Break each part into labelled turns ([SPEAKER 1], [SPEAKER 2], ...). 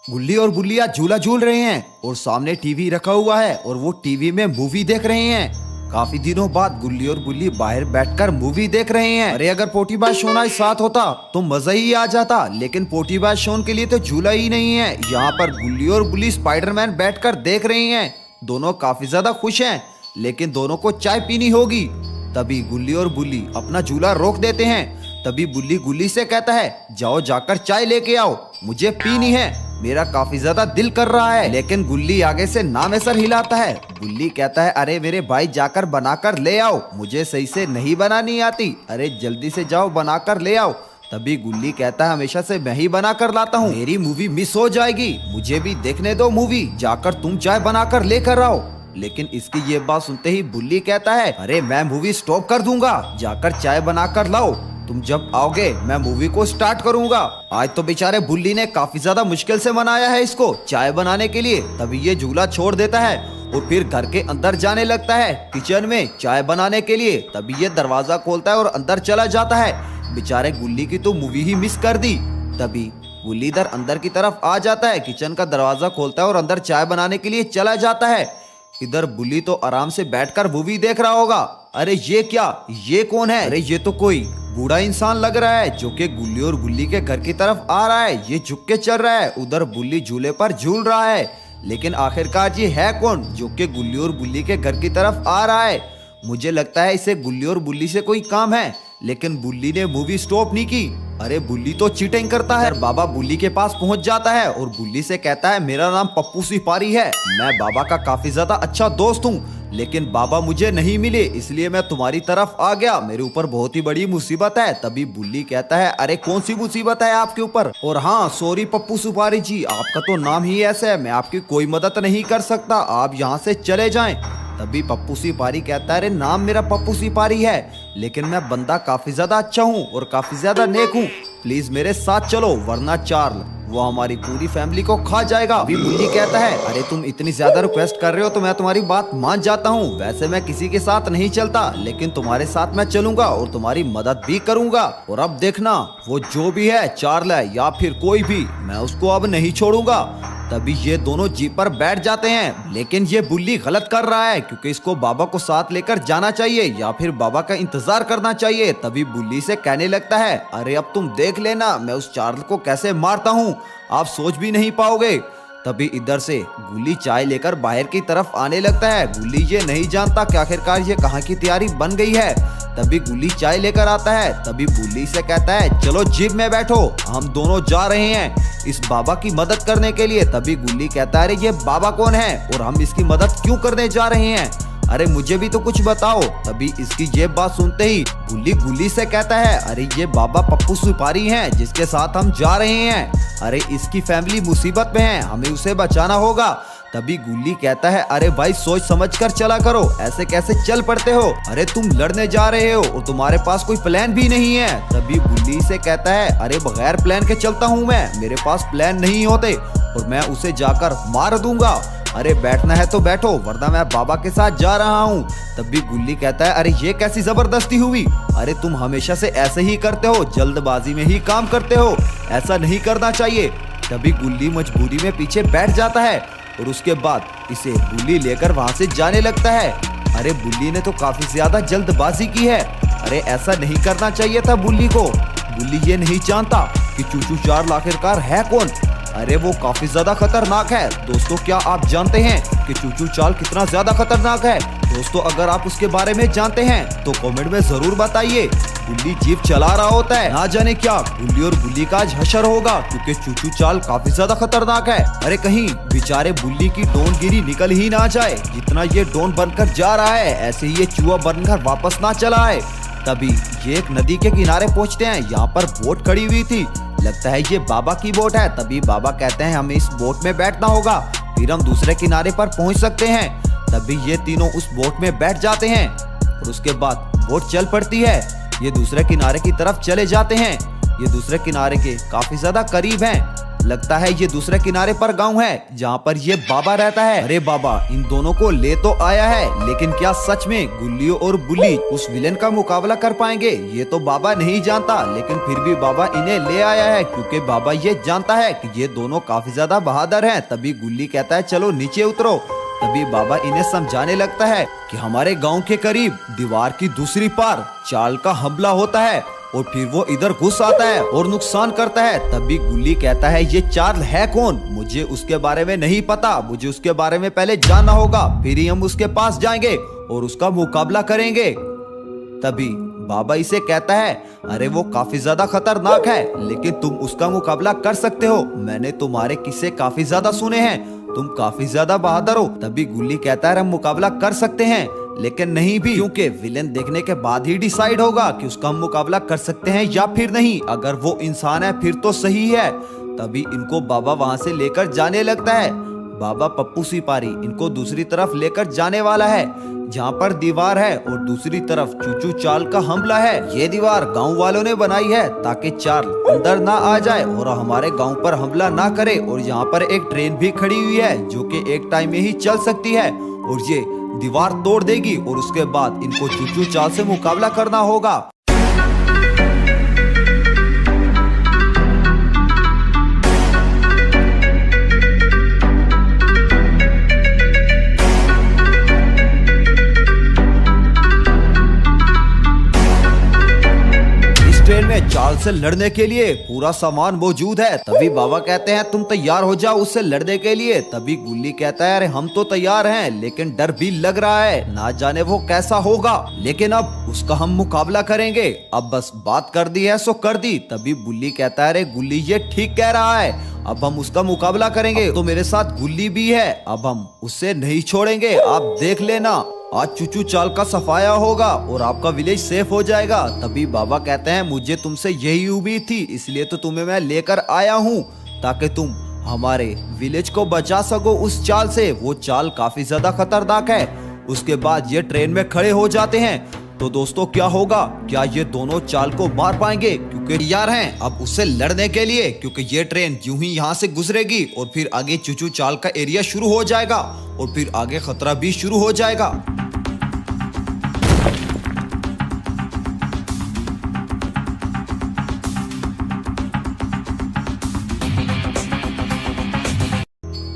[SPEAKER 1] गुल्ली और बुल्लिया झूला झूल रहे हैं और सामने टीवी रखा हुआ है और वो टीवी में मूवी देख रहे हैं। काफी दिनों बाद गुल्ली और बुल्ली बाहर बैठकर मूवी देख रहे हैं। अरे अगर पोटीबाज शोन आज साथ होता तो मजा ही आ जाता, लेकिन पोटीबाज शोन के लिए तो झूला ही नहीं है। यहाँ पर गुल्ली और बुल्ली स्पाइडरमैन बैठकर देख रहे हैं। दोनों काफी ज्यादा खुश हैं, लेकिन दोनों को चाय पीनी होगी। तभी गुल्ली और बुल्ली अपना झूला रोक देते हैं। तभी बुल्ली गुल्ली से कहता है, जाओ जाकर चाय लेके आओ, मुझे पीनी है, मेरा काफी ज्यादा दिल कर रहा है। लेकिन गुल्ली आगे से ना में सर हिलाता है। गुल्ली कहता है, अरे मेरे भाई जाकर बनाकर ले आओ, मुझे सही से नहीं बनानी आती, अरे जल्दी से जाओ बनाकर ले आओ। तभी गुल्ली कहता है, हमेशा से मैं ही बना कर लाता हूँ, मेरी मूवी मिस हो जाएगी, मुझे भी देखने दो मूवी, जाकर तुम चाय बनाकर लेकर आओ। लेकिन इसकी ये बात सुनते ही बुल्ली कहता है, अरे मैं मूवी स्टॉप कर दूंगा, जाकर चाय बनाकर लाओ, तुम जब आओगे मैं मूवी को स्टार्ट करूंगा। आज तो बेचारे बुल्ली ने काफी ज्यादा मुश्किल से मनाया है इसको चाय बनाने के लिए। तभी ये झूला छोड़ देता है और फिर घर के अंदर जाने लगता है किचन में चाय बनाने के लिए। तभी ये दरवाजा खोलता है और अंदर चला जाता है। बेचारे गुल्ली की तो मूवी ही मिस कर दी। तभी गुल्ली इधर अंदर की तरफ आ जाता है, किचन का दरवाजा खोलता है और अंदर चाय बनाने के लिए चला जाता है। इधर बुल्ली तो आराम से बैठकर मूवी देख रहा होगा। अरे ये क्या, ये कौन है? अरे ये तो कोई बूढ़ा इंसान लग रहा है जो कि गुल्ली और बुल्ली के घर की तरफ आ रहा है। ये झुक के चल रहा है, उधर बुल्ली झूले पर झूल रहा है। लेकिन आखिरकार ये है कौन जो कि गुल्ली और बुल्ली के घर की तरफ आ रहा है? मुझे लगता है इसे गुल्ली और बुल्ली से कोई काम है, लेकिन बुल्ली ने मूवी स्टॉप नहीं की। अरे बुल्ली तो चीटिंग करता है। बाबा बुल्ली के पास पहुंच जाता है और बुल्ली से कहता है, मेरा नाम पप्पू सिपारी है, मैं बाबा का काफी ज्यादा अच्छा दोस्त हूँ, लेकिन बाबा मुझे नहीं मिले, इसलिए मैं तुम्हारी तरफ आ गया, मेरे ऊपर बहुत ही बड़ी मुसीबत है। तभी बुल्ली कहता है, अरे कौन सी मुसीबत है आपके ऊपर? और हाँ सॉरी पप्पू सिपारी जी, आपका तो नाम ही ऐसा है, मैं आपकी कोई मदद नहीं कर सकता, आप यहाँ से चले जाएं। तभी पप्पू सिपारी कहता है, अरे नाम मेरा पप्पू सिपारी है, लेकिन मैं बंदा काफी ज्यादा अच्छा हूँ और काफी ज्यादा नेक हूँ, प्लीज मेरे साथ चलो, वरना चार्ल वो हमारी पूरी फैमिली को खा जाएगा। अभी बुल्ली कहता है, अरे तुम इतनी ज्यादा रिक्वेस्ट कर रहे हो तो मैं तुम्हारी बात मान जाता हूँ, वैसे मैं किसी के साथ नहीं चलता, लेकिन तुम्हारे साथ मैं चलूंगा और तुम्हारी मदद भी करूंगा। और अब देखना, वो जो भी है, चार्ल है या फिर कोई भी, मैं उसको अब नहीं छोड़ूंगा। तभी ये दोनों जीप पर बैठ जाते हैं, लेकिन ये बुल्ली गलत कर रहा है क्योंकि इसको बाबा को साथ लेकर जाना चाहिए या फिर बाबा का इंतजार करना चाहिए। तभी बुल्ली से कहने लगता है, अरे अब तुम देख लेना मैं उस चार्ल को कैसे मारता हूँ, आप सोच भी नहीं पाओगे। तभी इधर से गुल्ली चाय लेकर बाहर की तरफ आने लगता है। गुल्ली ये नहीं जानता कि आखिरकार ये कहाँ की तैयारी बन गई है। तभी गुल्ली चाय लेकर आता है। तभी बुल्ली से कहता है, चलो जीप में बैठो, हम दोनों जा रहे हैं इस बाबा की मदद करने के लिए। तभी गुल्ली कहता है, अरे ये बाबा कौन है और हम इसकी मदद क्यों करने जा रहे हैं, अरे मुझे भी तो कुछ बताओ। तभी इसकी ये बात सुनते ही बुल्ली गुल्ली से कहता है, अरे ये बाबा पप्पू सिपारी हैं जिसके साथ हम जा रहे हैं, अरे इसकी फैमिली मुसीबत में है, हमें उसे बचाना होगा। तभी गुल्ली कहता है, अरे भाई सोच समझ कर चला करो, ऐसे कैसे चल पड़ते हो, अरे तुम लड़ने जा रहे हो और तुम्हारे पास कोई प्लान भी नहीं है। तभी गुल्ली से कहता है, अरे बगैर प्लान के चलता हूँ मैं, मेरे पास प्लान नहीं होते और मैं उसे जाकर मार दूंगा, अरे बैठना है तो बैठो वरना मैं बाबा के साथ जा रहा हूँ। तभी गुल्ली कहता है, अरे ये कैसी जबरदस्ती हुई, अरे तुम हमेशा से ऐसे ही करते हो, जल्दबाजी में ही काम करते हो, ऐसा नहीं करना चाहिए। तभी गुल्ली मजबूरी में पीछे बैठ जाता है और उसके बाद इसे बुल्ली लेकर वहां से जाने लगता है। अरे बुल्ली ने तो काफी ज्यादा जल्दबाजी की है, अरे ऐसा नहीं करना चाहिए था बुल्ली को। बुल्ली ये नहीं जानता कि चूचू चार्ल आखिरकार है कौन, अरे वो काफी ज्यादा खतरनाक है। दोस्तों क्या आप जानते हैं कि चूचू चार्ल कितना ज्यादा खतरनाक है? दोस्तों अगर आप उसके बारे में जानते हैं तो कमेंट में जरूर बताइए। बुल्ली जीप चला रहा होता है, ना जाने क्या बुल्ली और बुल्ली का आज हशर होगा क्योंकि चूचू चार्ल काफी ज्यादा खतरनाक है। अरे कहीं बेचारे बुल्ली की डोनगिरी निकल ही ना जाए, जितना ये डोन बनकर जा रहा है ऐसे ही ये चूहा बनकर वापस ना चला आए। तभी ये एक नदी के किनारे पहुंचते हैं, यहाँ पर बोट खड़ी हुई थी, लगता है ये बाबा की बोट है। तभी बाबा कहते हैं, हमें इस बोट में बैठना होगा, फिर हम दूसरे किनारे पर पहुंच सकते हैं। तभी ये तीनों उस बोट में बैठ जाते हैं और उसके बाद बोट चल पड़ती है। ये दूसरे किनारे की तरफ चले जाते हैं, ये दूसरे किनारे के काफी ज्यादा करीब हैं, लगता है ये दूसरे किनारे पर गांव है जहाँ पर ये बाबा रहता है। अरे बाबा इन दोनों को ले तो आया है, लेकिन क्या सच में गुल्ली और बुल्ली उस विलेन का मुकाबला कर पाएंगे ये तो बाबा नहीं जानता। लेकिन फिर भी बाबा इन्हें ले आया है क्योंकि बाबा ये जानता है कि ये दोनों काफी ज्यादा बहादुर हैं। तभी गुल्ली कहता है चलो नीचे उतरो। तभी बाबा इन्हें समझाने लगता है कि हमारे गांव के करीब दीवार की दूसरी पार चाल का हमला होता है और फिर वो इधर घुस आता है और नुकसान करता है। तभी गुल्ली कहता है ये चार्ल है कौन, मुझे उसके बारे में नहीं पता, मुझे उसके बारे में पहले जानना होगा, फिर ही हम उसके पास जाएंगे और उसका मुकाबला करेंगे। तभी बाबा इसे कहता है अरे वो काफी ज्यादा खतरनाक है लेकिन तुम उसका मुकाबला कर सकते हो, मैंने तुम्हारे किस्से काफी ज्यादा सुने हैं, तुम काफी ज्यादा बहादुर हो। तभी गुल्ली कहता है हम मुकाबला कर सकते हैं लेकिन नहीं भी, क्योंकि विलेन देखने के बाद ही डिसाइड होगा कि उसका हम मुकाबला कर सकते हैं या फिर नहीं। अगर वो इंसान है फिर तो सही है। तभी इनको बाबा वहां से लेकर जाने लगता है। बाबा पप्पू सिपारी इनको दूसरी तरफ लेकर जाने वाला है जहाँ पर दीवार है और दूसरी तरफ चूचू चाल का हमला है। ये दीवार गांव वालों ने बनाई है ताकि चार्ल अंदर ना आ जाए और हमारे गांव पर हमला ना करे। और यहाँ पर एक ट्रेन भी खड़ी हुई है जो कि एक टाइम में ही चल सकती है और ये दीवार तोड़ देगी और उसके बाद इनको चूचू चाल से मुकाबला करना होगा। ट्रेन में चार्ल से लड़ने के लिए पूरा सामान मौजूद है। तभी बाबा कहते हैं तुम तैयार हो जाओ उससे लड़ने के लिए। तभी गुल्ली कहता है अरे हम तो तैयार हैं लेकिन डर भी लग रहा है, ना जाने वो कैसा होगा, लेकिन अब उसका हम मुकाबला करेंगे, अब बस बात कर दी है सो कर दी। तभी बुल्ली कहता है अरे गुल्ली ये ठीक कह रहा है, अब हम उसका मुकाबला करेंगे, तो मेरे साथ गुल्ली भी है, अब हम उससे नहीं छोड़ेंगे, आप देख लेना आज चूचू चाल का सफाया होगा और आपका विलेज सेफ हो जाएगा। तभी बाबा कहते हैं मुझे तुमसे यही उम्मीद थी, इसलिए तो तुम्हें मैं लेकर आया हूँ ताकि तुम हमारे विलेज को बचा सको उस चाल से। वो चाल काफी ज्यादा खतरनाक है। उसके बाद ये ट्रेन में खड़े हो जाते हैं। तो दोस्तों क्या होगा, क्या ये दोनों चाल को मार पाएंगे, क्योंकि तैयार हैं अब उससे लड़ने के लिए, क्योंकि ये ट्रेन यूं ही यहाँ से गुजरेगी और फिर आगे चूचू चाल का एरिया शुरू हो जाएगा और फिर आगे खतरा भी शुरू हो जाएगा।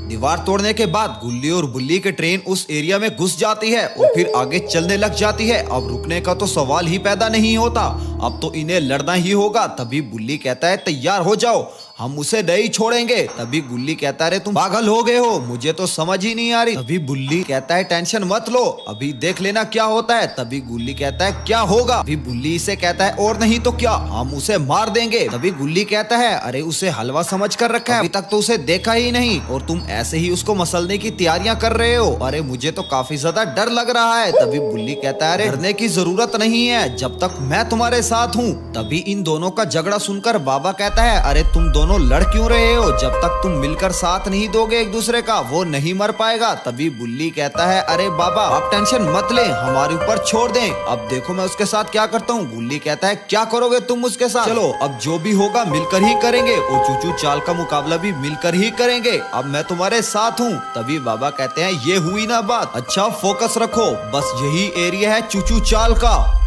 [SPEAKER 1] दीवार तोड़ने के बाद गुल्ली और बुल्ली के ट्रेन उस एरिया में घुस जाती है और फिर आगे चलने लग जाती है। अब रुकने का तो सवाल ही पैदा नहीं होता, अब तो इन्हें लड़ना ही होगा। तभी बुल्ली कहता है तैयार हो जाओ, हम उसे नहीं छोड़ेंगे। तभी गुल्ली कहता है अरे तुम पागल हो गए हो, मुझे तो समझ ही नहीं आ रही। तभी बुल्ली कहता है टेंशन मत लो, अभी देख लेना क्या होता है। तभी गुल्ली कहता है क्या होगा। अभी बुल्ली इसे कहता है और नहीं तो क्या, हम उसे मार देंगे। तभी गुल्ली कहता है अरे उसे हलवा समझ कर रखा है, अभी तक तो उसे देखा ही नहीं और तुम ऐसे ही उसको मसलने की तैयारियां कर रहे हो, अरे मुझे तो काफी ज्यादा डर लग रहा है। तभी बुल्ली कहता है अरे डरने की जरूरत नहीं है जब तक मैं तुम्हारे साथ हूँ। तभी इन दोनों का झगड़ा सुनकर बाबा कहता है अरे तुम दोनों लड़ क्यों रहे हो, जब तक तुम मिलकर साथ नहीं दोगे एक दूसरे का वो नहीं मर पाएगा। तभी बुल्ली कहता है अरे बाबा आप टेंशन मत लें, हमारे ऊपर छोड़ दें, अब देखो मैं उसके साथ क्या करता हूँ। गुल्ली कहता है क्या करोगे तुम उसके साथ, चलो अब जो भी होगा मिलकर ही करेंगे और चूचू चाल का मुकाबला भी मिलकर ही करेंगे, अब मैं तुम्हारे साथ हूँ। तभी बाबा कहते हैं ये हुई ना बात, अच्छा फोकस रखो, बस यही एरिया है चूचू चाल का।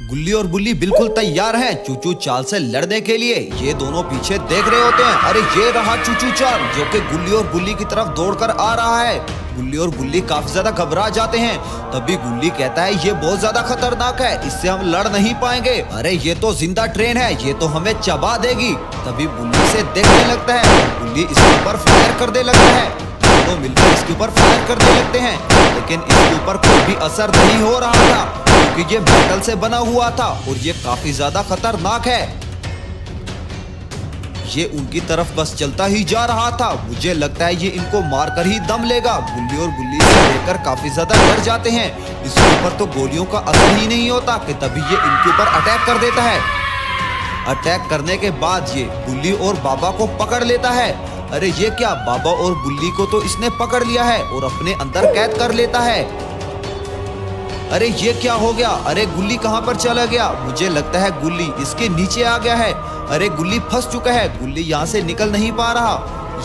[SPEAKER 1] गुल्ली और बुल्ली बिल्कुल तैयार हैं चूचू चाल से लड़ने के लिए। ये दोनों पीछे देख रहे होते हैं, अरे ये रहा चूचू चाल जो कि गुल्ली और बुल्ली की तरफ दौड़कर आ रहा है। गुल्ली और बुल्ली काफी ज्यादा घबरा जाते हैं। तभी गुल्ली कहता है ये बहुत ज्यादा खतरनाक है, इससे हम लड़ नहीं पाएंगे, अरे ये तो जिंदा ट्रेन है, ये तो हमें चबा देगी। तभी बुल्ली से देखने लगता है, बुल्ली इसके ऊपर फायर करने लगता है, दोनों मिलकर इसके ऊपर फायर करने लगते हैं, लेकिन इसके ऊपर कोई भी असर नहीं हो रहा था क्योंकि ये मेटल से बना हुआ था और ये काफी ज्यादा खतरनाक है। ये उनकी तरफ बस चलता ही जा रहा था, मुझे लगता है ये इनको मारकर ही दम लेगा। गुल्ली और बुल्ली से देखकर काफी ज्यादा डर जाते हैं, इसके ऊपर तो गोलियों का असर ही नहीं होता कि तभी ये इनके ऊपर अटैक कर देता है। अटैक करने के बाद ये बुल्ली और बाबा को पकड़ लेता है। अरे ये क्या, बाबा और बुल्ली को तो इसने पकड़ लिया है और अपने अंदर कैद कर लेता है। अरे ये क्या हो गया, अरे गुल्ली कहाँ पर चला गया, मुझे लगता है गुल्ली इसके नीचे आ गया है। अरे गुल्ली फंस चुका है, गुल्ली यहाँ से निकल नहीं पा रहा।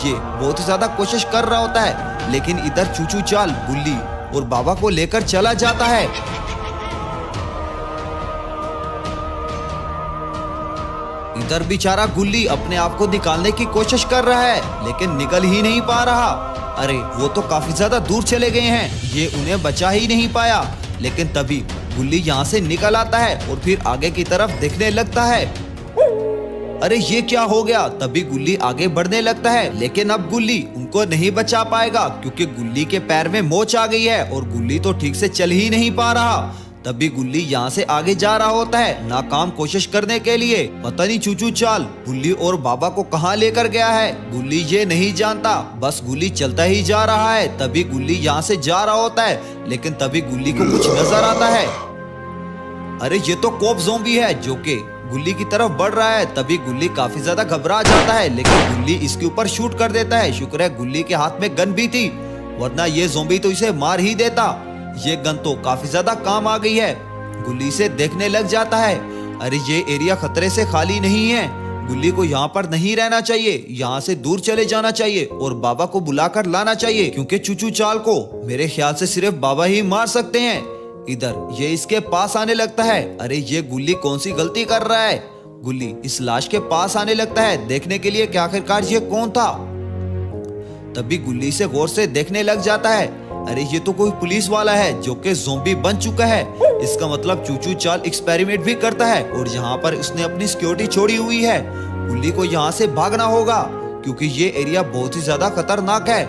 [SPEAKER 1] ये बहुत ही ज्यादा कोशिश कर रहा होता है, लेकिन इधर चूचू चाल गुल्ली और बाबा को लेकर चला जाता है। इधर बेचारा गुल्ली अपने आप को निकालने की कोशिश कर रहा है, लेकिन निकल ही नहीं पा रहा। अरे वो तो काफी ज्यादा दूर चले गए हैं, ये उन्हें बचा ही नहीं पाया। लेकिन तभी गुल्ली यहाँ से निकल आता है और फिर आगे की तरफ देखने लगता है। अरे ये क्या हो गया? तभी गुल्ली आगे बढ़ने लगता है, लेकिन अब गुल्ली उनको नहीं बचा पाएगा क्योंकि गुल्ली के पैर में मोच आ गई है और गुल्ली तो ठीक से चल ही नहीं पा रहा। तभी गुल्ली यहाँ से आगे जा रहा होता है नाकाम कोशिश करने के लिए। पता नहीं चूचू चाल गुल्ली और बाबा को कहाँ लेकर गया है, गुल्ली ये नहीं जानता। बस गुल्ली चलता ही जा रहा है। तभी गुल्ली यहाँ से जा रहा होता है, लेकिन तभी गुल्ली को कुछ नजर आता है। अरे ये तो कोप ज़ॉम्बी है जो कि गुल्ली की तरफ बढ़ रहा है। तभी गुल्ली काफी ज्यादा घबरा जाता है, लेकिन गुल्ली इसके ऊपर शूट कर देता है। शुक्र है गुल्ली के हाथ में गन भी थी, वरना ये ज़ॉम्बी तो इसे मार ही देता। ये गन तो काफी ज्यादा काम आ गई है। गुल्ली से देखने लग जाता है, अरे ये एरिया खतरे से खाली नहीं है, गुल्ली को यहाँ पर नहीं रहना चाहिए, यहाँ से दूर चले जाना चाहिए और बाबा को बुलाकर लाना चाहिए, क्योंकि चूचू चाल को मेरे ख्याल से सिर्फ बाबा ही मार सकते हैं। इधर ये इसके पास आने लगता है। अरे ये गुल्ली कौन सी गलती कर रहा है? गुल्ली इस लाश के पास आने लगता है देखने के लिए कि आखिरकार ये कौन था। तभी गुल्ली से गौर से देखने लग जाता है, अरे ये तो कोई पुलिस वाला है जो कि ज़ॉम्बी बन चुका है। इसका मतलब चूचू चाल एक्सपेरिमेंट भी करता है और यहाँ पर उसने अपनी सिक्योरिटी छोड़ी हुई है। गुल्ली को यहाँ से भागना होगा क्योंकि ये एरिया बहुत ही ज्यादा खतरनाक है।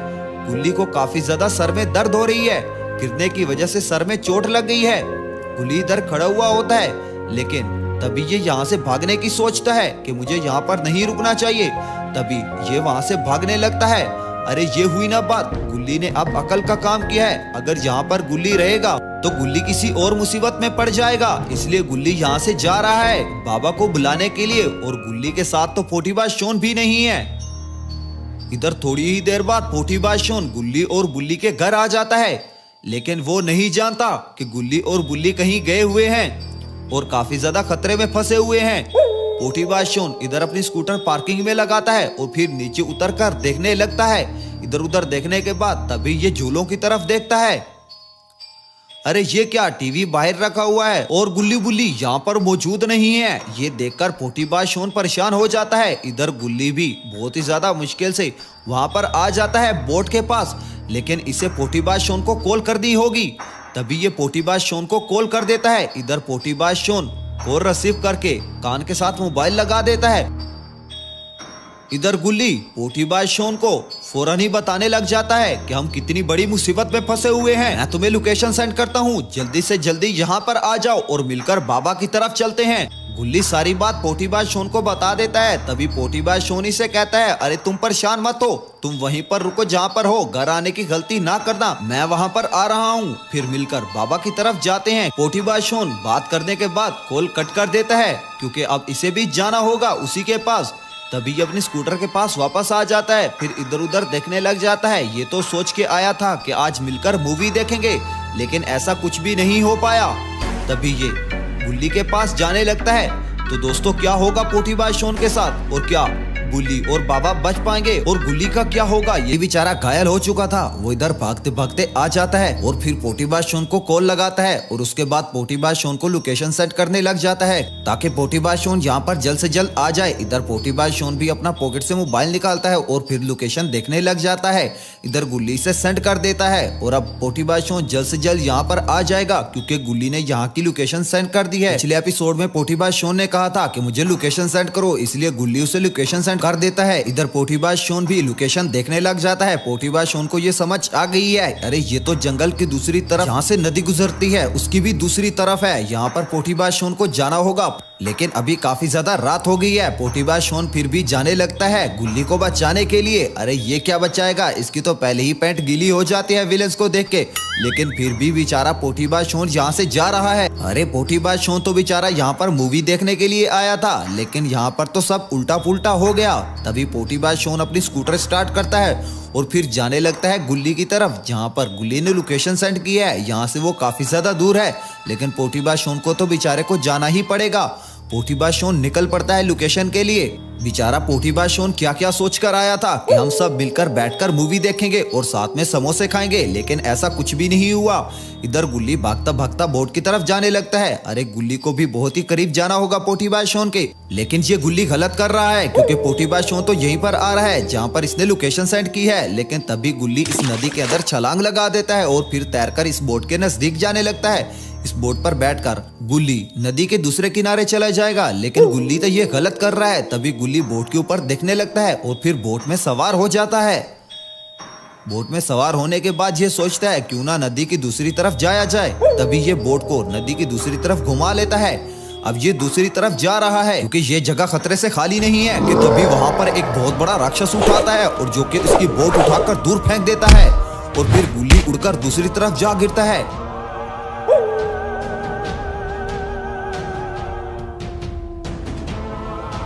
[SPEAKER 1] गुल्ली को काफी ज्यादा सर में दर्द हो रही है, गिरने की वजह से सर में चोट लग गई है। गुल्ली इधर खड़ा हुआ होता है, लेकिन तभी ये यहाँ से भागने की सोचता है कि मुझे यहाँ पर नहीं रुकना चाहिए। तभी ये वहाँ से भागने लगता है। अरे ये हुई ना बात, गुल्ली ने अब अकल का काम किया है। अगर यहाँ पर गुल्ली रहेगा तो गुल्ली किसी और मुसीबत में पड़ जाएगा, इसलिए गुल्ली यहाँ से जा रहा है बाबा को बुलाने के लिए। और गुल्ली के साथ तो पोटीबाज शोन भी नहीं है। इधर थोड़ी ही देर बाद पोटीबाज शोन गुल्ली और बुल्ली के घर आ जाता है, लेकिन वो नहीं जानता कि गुल्ली और बुल्ली कहीं गए हुए हैं और काफी ज्यादा खतरे में फंसे हुए हैं। पोटीबाज शोन इधर अपनी स्कूटर पार्किंग में लगाता है और फिर नीचे उतरकर देखने लगता है। इधर उधर देखने के बाद तभी ये झूलों की तरफ देखता है। अरे ये क्या, टीवी बाहर रखा हुआ है और गुल्ली बुल्ली यहाँ पर मौजूद नहीं है। ये देखकर पोटीबाज शोन परेशान हो जाता है। इधर गुल्ली भी बहुत ही ज्यादा मुश्किल से वहां पर आ जाता है बोट के पास, लेकिन इसे पोटीबाज शोन को कॉल कर दी होगी। तभी ये पोटीबाज शोन को कॉल कर देता है। इधर पोटीबाज शोन कॉल रिसीव करके कान के साथ मोबाइल लगा देता है। इधर गुल्ली पोटीबाज शोन को फौरन ही बताने लग जाता है कि हम कितनी बड़ी मुसीबत में फंसे हुए हैं। मैं तुम्हें लोकेशन सेंड करता हूँ, जल्दी से जल्दी यहाँ पर आ जाओ और मिलकर बाबा की तरफ चलते हैं। गुल्ली सारी बात पोटीबाज शोन को बता देता है। तभी पोटीबाज शोन ही से कहता है, अरे तुम परेशान मत हो, तुम वहीं पर रुको जहाँ पर हो, घर आने की गलती ना करना, मैं वहाँ पर आ रहा हूँ। फिर मिलकर बाबा की तरफ जाते हैं। पोटीबाज शोन बात करने के बाद कॉल कट कर देता है क्योंकि अब इसे भी जाना होगा उसी के पास। तभी ये अपनी स्कूटर के पास वापस आ जाता है। फिर इधर उधर देखने लग जाता है। ये तो सोच के आया था कि आज मिलकर मूवी देखेंगे, लेकिन ऐसा कुछ भी नहीं हो पाया। तभी ये गुल्ली के पास जाने लगता है। तो दोस्तों क्या होगा पोटीबाज शोन के साथ, और क्या बुल्ली और बाबा बच पाएंगे और गुल्ली का क्या होगा? ये बेचारा घायल हो चुका था, वो इधर भागते भागते आ जाता है और फिर पोटीबाज शोन को कॉल लगाता है और उसके बाद पोटीबाज शोन को लोकेशन सेट करने लग जाता है ताकि पोटीबाज शोन यहाँ पर जल्द से जल्द आ जाए। इधर पोटीबाज शोन भी अपना पॉकेट से मोबाइल निकालता है और फिर लोकेशन देखने लग जाता है। इधर गुल्ली से सेंड कर देता है और अब पोटीबाज शोन जल्द से जल्द यहाँ पर आ जाएगा क्योंकि गुल्ली ने यहाँ की लोकेशन सेंड कर दी है। पिछले एपिसोड में पोटीबाज शोन ने कहा था कि मुझे लोकेशन सेंड करो, इसलिए गुल्ली उसे लोकेशन सेंड कर देता है। इधर पोटीबाज शोन भी लोकेशन देखने लग जाता है। पोटीबाज शोन को ये समझ आ गई है, अरे ये तो जंगल की दूसरी तरफ जहाँ से नदी गुजरती है उसकी भी दूसरी तरफ है, यहाँ पर पोटीबाज शोन को जाना होगा। लेकिन अभी काफी ज्यादा रात हो गई है। पोटीबाज शोन फिर भी जाने लगता है गुल्ली को बचाने के लिए। अरे ये क्या बचाएगा, इसकी तो पहले ही पैंट गीली हो जाती है विलेंस को देख के, लेकिन फिर भी बेचारा पोटीबाज शोन यहाँ से जा रहा है। अरे पोटीबाज शोन तो बेचारा यहाँ पर मूवी देखने के लिए आया था, लेकिन यहाँ पर तो सब उल्टा पुल्टा हो गया। तभी पोटीबाज शोन अपनी स्कूटर स्टार्ट करता है और फिर जाने लगता है गुल्ली की तरफ, जहाँ पर गुल्ली ने लोकेशन सेंड की है। यहाँ से वो काफी ज्यादा दूर है, लेकिन पोटीबाज शोन को तो बेचारे को जाना ही पड़ेगा। पोटीबा शोन निकल पड़ता है लोकेशन के लिए। बेचारा पोटीबा शोन क्या क्या सोच कर आया था कि हम सब मिलकर बैठकर मूवी देखेंगे और साथ में समोसे खाएंगे, लेकिन ऐसा कुछ भी नहीं हुआ। इधर गुल्ली भागता भागता बोट की तरफ जाने लगता है। अरे गुल्ली को भी बहुत ही करीब जाना होगा पोटीबा शोन के, लेकिन ये गुल्ली गलत कर रहा है क्योंकि पोटीबा शोन तो यहीं पर आ रहा है जहाँ पर इसने लोकेशन सेंड की है। लेकिन तभी गुल्ली इस नदी के अंदर छलांग लगा देता है और फिर तैरकर इस बोट के नजदीक जाने लगता है। इस बोट पर बैठकर गुल्ली नदी के दूसरे किनारे चला जाएगा, लेकिन गुल्ली तो ये गलत कर रहा है। तभी गुल्ली बोट के ऊपर देखने लगता है और फिर बोट में सवार हो जाता है। बोट में सवार होने के बाद ये सोचता है क्यों ना नदी की दूसरी तरफ जाया जाए। तभी ये बोट को नदी की दूसरी तरफ घुमा लेता है। अब ये दूसरी तरफ जा रहा है क्योंकि ये जगह खतरे से खाली नहीं है कि तभी वहां पर एक बहुत बड़ा राक्षस उठाता है और जो कि उसकी बोट उठाकर दूर फेंक देता है और फिर गुल्ली उड़कर दूसरी तरफ जा गिरता है।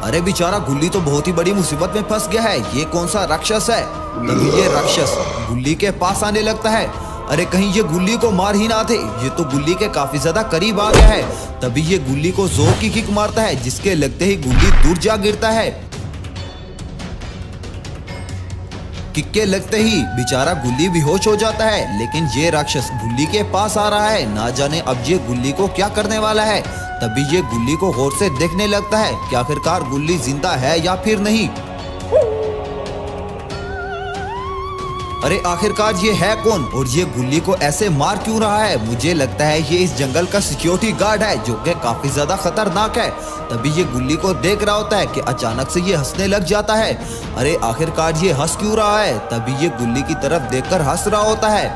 [SPEAKER 1] अरे बेचारा गुल्ली तो बहुत ही बड़ी मुसीबत में फंस गया है। ये कौन सा राक्षस है? तभी ये राक्षस गुल्ली के पास आने लगता है। अरे कहीं ये गुल्ली को मार ही ना दे, ये तो गुल्ली के काफी ज्यादा करीब आ गया है। तभी ये गुल्ली को जोर की किक मारता है जिसके लगते ही गुल्ली दूर जा गिरता है। किक के लगते ही बेचारा गुल्ली बेहोश हो जाता है, लेकिन ये राक्षस गुल्ली के पास आ रहा है। ना जाने अब ये गुल्ली को क्या करने वाला है। तभी ये गुल्ली को गौर से देखने लगता है कि आखिरकार गुल्ली जिंदा है या फिर नहीं। अरे आखिरकार ये है कौन और ये गुल्ली को ऐसे मार क्यों रहा है? मुझे लगता है ये इस जंगल का सिक्योरिटी गार्ड है जो कि काफी ज्यादा खतरनाक है। तभी ये गुल्ली को देख रहा होता है कि अचानक से ये हंसने लग जाता है। अरे आखिरकार ये हंस क्यों रहा है? तभी ये गुल्ली की तरफ देखकर हंस रहा होता है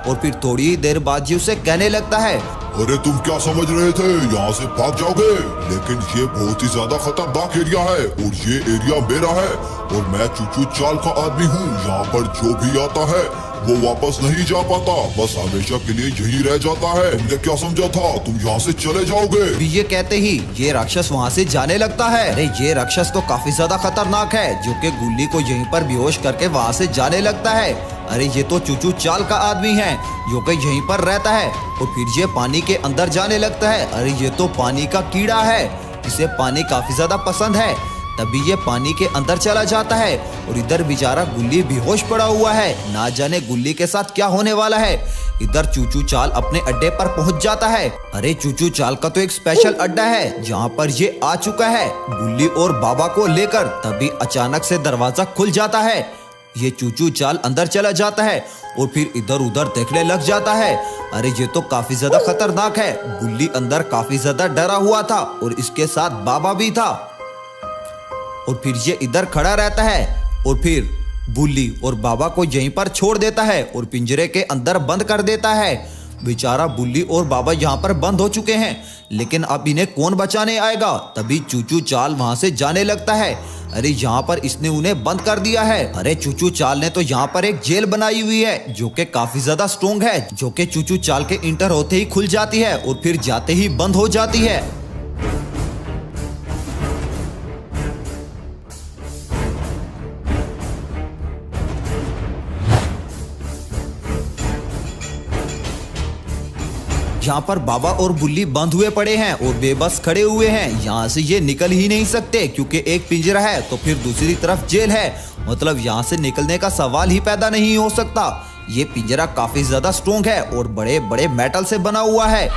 [SPEAKER 1] और फिर थोड़ी ही देर बाद ये उसे कहने लगता है,
[SPEAKER 2] अरे तुम क्या समझ रहे थे यहाँ से भाग जाओगे? लेकिन ये बहुत ही ज्यादा खतरनाक एरिया है और ये एरिया मेरा है और मैं चूचू चाल का आदमी हूँ। यहाँ पर जो भी आता है वो वापस नहीं जा पाता, बस हमेशा के लिए यही रह जाता है। तुमने क्या समझा था तुम यहाँ से चले जाओगे?
[SPEAKER 1] ये कहते ही ये राक्षस वहाँ से जाने लगता है। अरे ये राक्षस तो काफी ज्यादा खतरनाक है जो कि गुल्ली को यहीं पर बेहोश करके वहाँ से जाने लगता है। अरे ये तो चूचू चाल का आदमी है जो कि यहीं पर रहता है और फिर ये पानी के अंदर जाने लगता है। अरे ये तो पानी का कीड़ा है, इसे पानी काफी ज्यादा पसंद है। तभी ये पानी के अंदर चला जाता है और इधर बेचारा गुल्ली बेहोश पड़ा हुआ है। ना जाने गुल्ली के साथ क्या होने वाला है। इधर चूचू चाल अपने अड्डे पर पहुंच जाता है। अरे चूचू चाल का तो एक स्पेशल अड्डा है जहां पर ये आ चुका है गुल्ली और बाबा को लेकर। तभी अचानक से दरवाजा खुल जाता है। ये चूचू चाल अंदर चला जाता है और फिर इधर उधर देखने लग जाता है। अरे ये तो काफी ज्यादा खतरनाक है। गुल्ली अंदर काफी ज्यादा डरा हुआ था और इसके साथ बाबा भी था। और फिर ये इधर खड़ा रहता है और फिर गुल्ली और बाबा को यहीं पर छोड़ देता है और पिंजरे के अंदर बंद कर देता है। बेचारा गुल्ली और बाबा यहाँ पर बंद हो चुके हैं, लेकिन अब इन्हें कौन बचाने आएगा? तभी चूचू चाल वहां से जाने लगता है। अरे यहाँ पर इसने उन्हें बंद कर दिया है। अरे चूचू चाल ने तो यहाँ पर एक जेल बनाई हुई है जो कि काफी ज्यादा स्ट्रोंग है, जो कि चूचू चाल के इंटर होते ही खुल जाती है और फिर जाते ही बंद हो जाती है। यहाँ पर बाबा और बुल्ली बंद हुए पड़े हैं और बेबस खड़े हुए हैं। यहाँ से ये निकल ही नहीं सकते क्योंकि एक पिंजरा है तो फिर दूसरी तरफ जेल है, मतलब यहाँ से निकलने का सवाल ही पैदा नहीं हो सकता। ये पिंजरा काफी ज्यादा स्ट्रोंग है और बड़े बड़े मेटल से बना हुआ है।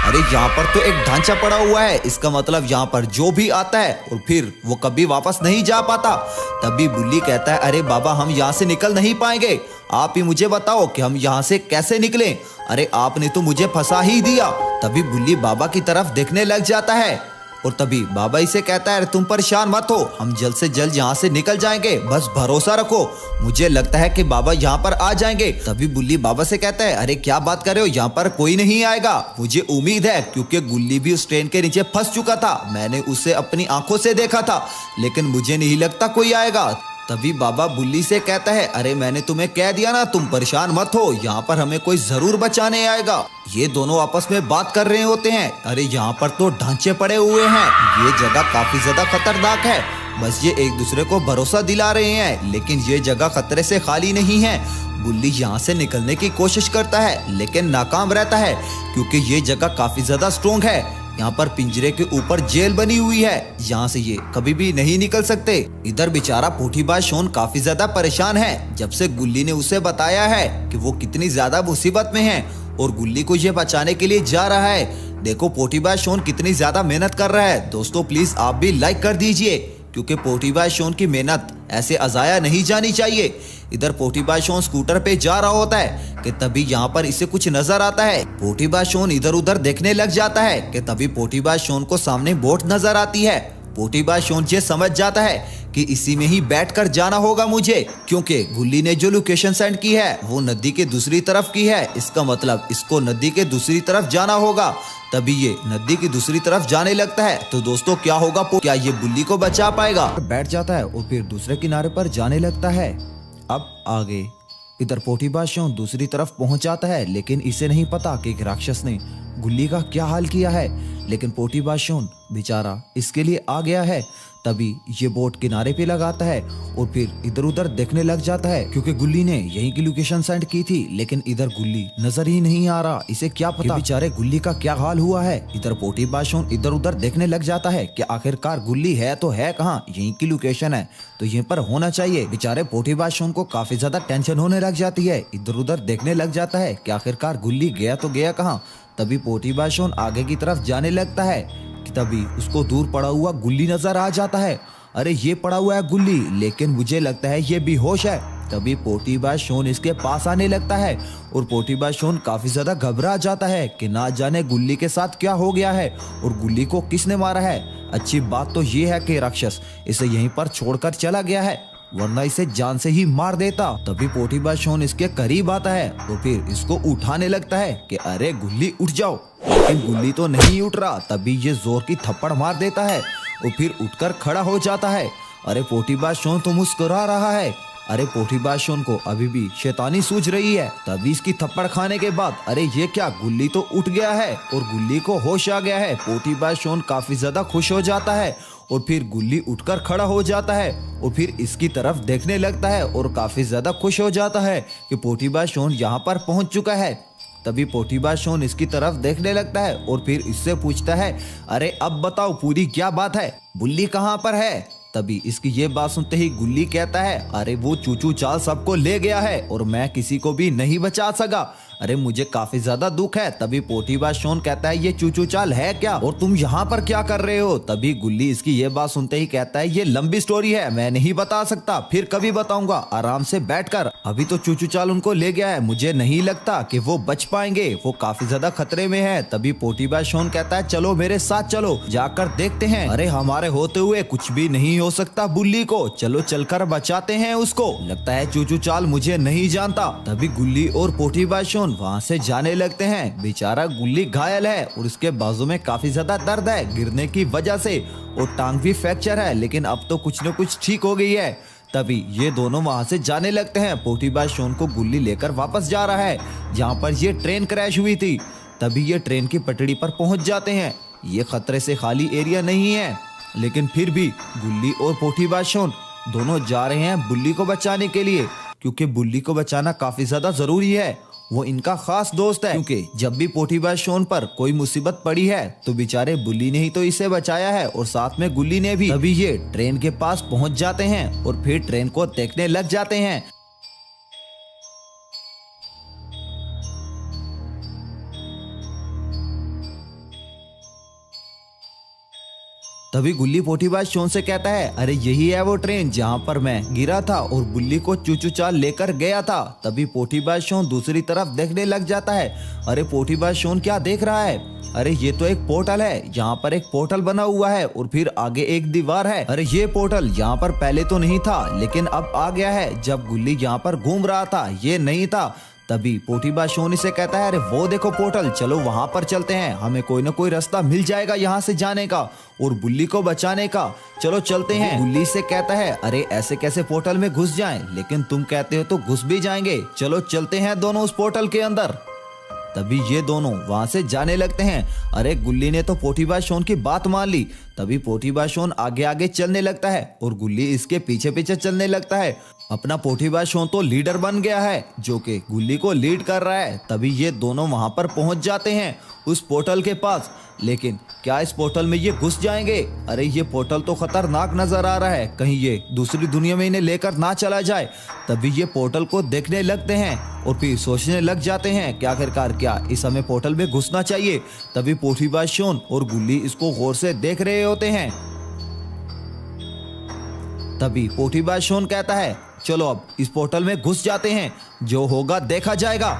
[SPEAKER 1] अरे यहाँ पर तो एक ढांचा पड़ा हुआ है, इसका मतलब यहाँ पर जो भी आता है और फिर वो कभी वापस नहीं जा पाता। तभी बुल्ली कहता है, अरे बाबा हम यहाँ से निकल नहीं पाएंगे, आप ही मुझे बताओ कि हम यहाँ से कैसे निकलें। अरे आपने तो मुझे फंसा ही दिया। तभी बुल्ली बाबा की तरफ देखने लग जाता है और तभी बाबा इसे कहता है, तुम परेशान मत हो, हम जल्द से जल्द यहाँ से निकल जाएंगे, बस भरोसा रखो। मुझे लगता है कि बाबा यहाँ पर आ जाएंगे। तभी बुल्ली बाबा से कहता है, अरे क्या बात कर रहे हो, यहाँ पर कोई नहीं आएगा। मुझे उम्मीद है क्योंकि गुल्ली भी उस ट्रेन के नीचे फंस चुका था, मैंने उसे अपनी आंखों से देखा था, लेकिन मुझे नहीं लगता कोई आएगा। तभी बाबा बुल्ली से कहता है, अरे मैंने तुम्हें कह दिया ना, तुम परेशान मत हो, यहाँ पर हमें कोई जरूर बचाने आएगा। ये दोनों आपस में बात कर रहे होते हैं। अरे यहाँ पर तो ढांचे पड़े हुए हैं, ये जगह काफी ज्यादा खतरनाक है, बस ये एक दूसरे को भरोसा दिला रहे हैं, लेकिन ये जगह खतरे से खाली नहीं है। बुल्ली यहाँ से निकलने की कोशिश करता है लेकिन नाकाम रहता है क्योंकि ये जगह काफी ज्यादा स्ट्रोंग है। यहाँ पर पिंजरे के ऊपर जेल बनी हुई है, यहाँ से ये कभी भी नहीं निकल सकते। इधर बेचारा पोटीबाज शॉन काफी ज्यादा परेशान है जब से गुल्ली ने उसे बताया है कि वो कितनी ज्यादा मुसीबत में है और गुल्ली को ये बचाने के लिए जा रहा है। देखो पोटीबाज शॉन कितनी ज्यादा मेहनत कर रहा है। दोस्तों प्लीज आप भी लाइक कर दीजिए क्योंकि पोटीबाज शॉन की मेहनत ऐसे अजाया नहीं जानी चाहिए। इधर पोटीबाज शॉन स्कूटर पे जा रहा होता है कि तभी यहाँ पर इसे कुछ नजर आता है। पोटीबाज शॉन इधर उधर देखने लग जाता है कि तभी पोटीबाज शॉन को सामने बोट नजर आती है। पोटीबाज शॉन ये समझ जाता है कि इसी में ही बैठकर जाना होगा मुझे, क्योंकि गुल्ली ने जो लोकेशन सेंड की है वो नदी के दूसरी तरफ की है। इसका मतलब इसको नदी के दूसरी तरफ जाना होगा। तभी ये नदी की दूसरी तरफ जाने लगता है। तो दोस्तों क्या होगा, क्या ये गुल्ली को बचा पाएगा? बैठ जाता है और फिर दूसरे किनारे पर जाने लगता है। अब आगे इधर पोटीबाज शॉन दूसरी तरफ पहुंच जाता है, लेकिन इसे नहीं पता कि एक राक्षस ने गुल्ली का क्या हाल किया है। लेकिन पोटीबाज शॉन बेचारा इसके लिए आ गया है। तभी ये बोट किनारे पे लगाता है और फिर इधर उधर देखने लग जाता है, क्योंकि गुल्ली ने यहीं की लोकेशन सेंड की थी, लेकिन इधर गुल्ली नजर ही नहीं आ रहा। इसे क्या पता बेचारे गुल्ली का क्या हाल हुआ है। इधर पोटीबाज शॉन इधर उधर देखने लग जाता है कि आखिरकार गुल्ली है तो है कहाँ, यहीं की लोकेशन है तो यहीं पर होना चाहिए। बेचारे पोटीबाज शॉन को काफी ज्यादा टेंशन होने लग जाती है। इधर उधर देखने लग जाता है कि आखिरकार गुल्ली गया तो गया कहाँ। तभी पोटीबाज शॉन आगे की तरफ जाने लगता है कि तभी उसको दूर पड़ा हुआ गुल्ली नजर आ जाता है। अरे ये पड़ा हुआ है गुल्ली, लेकिन मुझे लगता है ये बेहोश है। तभी पोटीबाज शॉन इसके पास आने लगता है और पोटीबाज शॉन काफी ज्यादा घबरा जाता है कि ना जाने गुल्ली के साथ क्या हो गया है और गुल्ली को किसने मारा है। अच्छी बात तो ये है कि राक्षस इसे यहीं पर छोड़कर चला गया है, वरना इसे जान से ही मार देता। तभी पोटीबाज शॉन इसके करीब आता है तो फिर इसको उठाने लगता है कि अरे गुल्ली उठ जाओ, लेकिन गुल्ली तो नहीं उठ रहा। तभी ये जोर की थप्पड़ मार देता है और फिर उठकर खड़ा हो जाता है। अरे पोटीबाज शॉन तो मुस्कुरा रहा है। अरे पोटीबाज शॉन को अभी भी शैतानी सूझ रही है। तभी इसकी थप्पड़ खाने के बाद अरे ये क्या, गुल्ली तो उठ गया है और गुल्ली को होश आ गया है। पोटीबाज शॉन काफी ज्यादा खुश हो जाता है और फिर गुल्ली उठकर खड़ा हो जाता है और फिर इसकी तरफ देखने लगता है और काफी ज्यादा खुश हो जाता है कि पोटीबाज शॉन यहाँ पर पहुंच चुका है। तभी पोटीबाज शॉन इसकी तरफ देखने लगता है और फिर इससे पूछता है, अरे अब बताओ पूरी क्या बात है, बुल्ली कहाँ पर है? तभी इसकी ये बात सुनते ही गुल्ली कहता है, अरे वो चूचू चाल सबको ले गया है और मैं किसी को भी नहीं बचा सका। अरे मुझे काफी ज्यादा दुख है। तभी पोटीबाज शॉन कहता है, ये चूचू चाल है क्या और तुम यहाँ पर क्या कर रहे हो? तभी गुल्ली इसकी ये बात सुनते ही कहता है, ये लंबी स्टोरी है, मैं नहीं बता सकता, फिर कभी बताऊंगा आराम से बैठकर। अभी तो चूचू चाल उनको ले गया है, मुझे नहीं लगता कि वो बच पाएंगे, वो काफी ज्यादा खतरे में है। तभी पोटीबाज शॉन कहता है, चलो मेरे साथ चलो, जाकर देखते हैं। अरे हमारे होते हुए कुछ भी नहीं हो सकता बुल्ली को, चलो चलकर बचाते हैं उसको। लगता है चूचू चाल मुझे नहीं जानता। तभी गुल्ली और पोटीबाज शॉन वहाँ से जाने लगते हैं। बेचारा गुल्ली घायल है और उसके बाजू में काफी ज्यादा दर्द है गिरने की वजह से और टांग भी फ्रैक्चर है, लेकिन अब तो कुछ न कुछ ठीक हो गई है। तभी ये दोनों वहाँ से जाने लगते हैं। पोटीबाज शॉन को गुल्ली लेकर वापस जा रहा है जहाँ पर ये ट्रेन क्रैश हुई थी। तभी ये ट्रेन की पटड़ी पर पहुंच जाते हैं। ये खतरे से खाली एरिया नहीं है, लेकिन फिर भी गुल्ली और पोटीबाज शॉन दोनों जा रहे हैं बुल्ली को बचाने के लिए, क्योंकि बुल्ली को बचाना काफी ज्यादा जरूरी है। वो इनका खास दोस्त है, क्योंकि जब भी पोटीबाज शॉन पर कोई मुसीबत पड़ी है तो बेचारे बुल्ली ने ही तो इसे बचाया है और साथ में गुल्ली ने भी। तभी ये ट्रेन के पास पहुंच जाते हैं और फिर ट्रेन को देखने लग जाते हैं। तभी गुल्ली पोटीबाज शॉन से कहता है, अरे यही है वो ट्रेन जहाँ पर मैं गिरा था और बुल्ली को चूचू चाल लेकर गया था। तभी पोटीबाज शॉन दूसरी तरफ देखने लग जाता है। अरे पोटीबाज शॉन क्या देख रहा है? अरे ये तो एक पोर्टल है, यहाँ पर एक पोर्टल बना हुआ है और फिर आगे एक दीवार है। अरे ये पोर्टल यहाँ पर पहले तो नहीं था, लेकिन अब आ गया है। जब गुल्ली यहाँ पर घूम रहा था ये नहीं था। तभी पोटीबाज शॉन से कहता है, अरे वो देखो पोर्टल, चलो वहां पर चलते हैं, हमें कोई ना कोई रास्ता मिल जाएगा यहाँ से जाने का और बुल्ली को बचाने का, चलो चलते हैं। बुल्ली से कहता है, अरे ऐसे कैसे पोर्टल में घुस जाएं, लेकिन तुम कहते हो तो घुस भी जाएंगे, चलो चलते हैं दोनों उस पोर्टल के अंदर। तभी ये दोनों वहां से जाने लगते हैं। अरे गुल्ली ने तो पोटीबाज शॉन की बात मान ली। तभी पोटीबा शोन आगे आगे चलने लगता है और गुल्ली इसके पीछे पीछे चलने लगता है। अपना पोटीबा शोन तो लीडर बन गया है जो कि गुल्ली को लीड कर रहा है। तभी ये दोनों वहां पर पहुंच जाते हैं उस पोर्टल के पास। लेकिन क्या इस पोर्टल में ये घुस जाएंगे? अरे ये पोर्टल तो खतरनाक नजर आ रहा है, कहीं ये दूसरी दुनिया में इन्हें लेकर ना चला जाए। तभी ये पोर्टल को देखने लगते हैं और फिर सोचने लग जाते हैं कि आखिरकार क्या इस हमें पोर्टल में घुसना चाहिए। तभी पोटीबा शोन और गुल्ली इसको गौर से देख रहे होते हैं। तभी पोटीबा शोन कहता है चलो अब इस पोर्टल में घुस जाते हैं, जो होगा देखा जाएगा।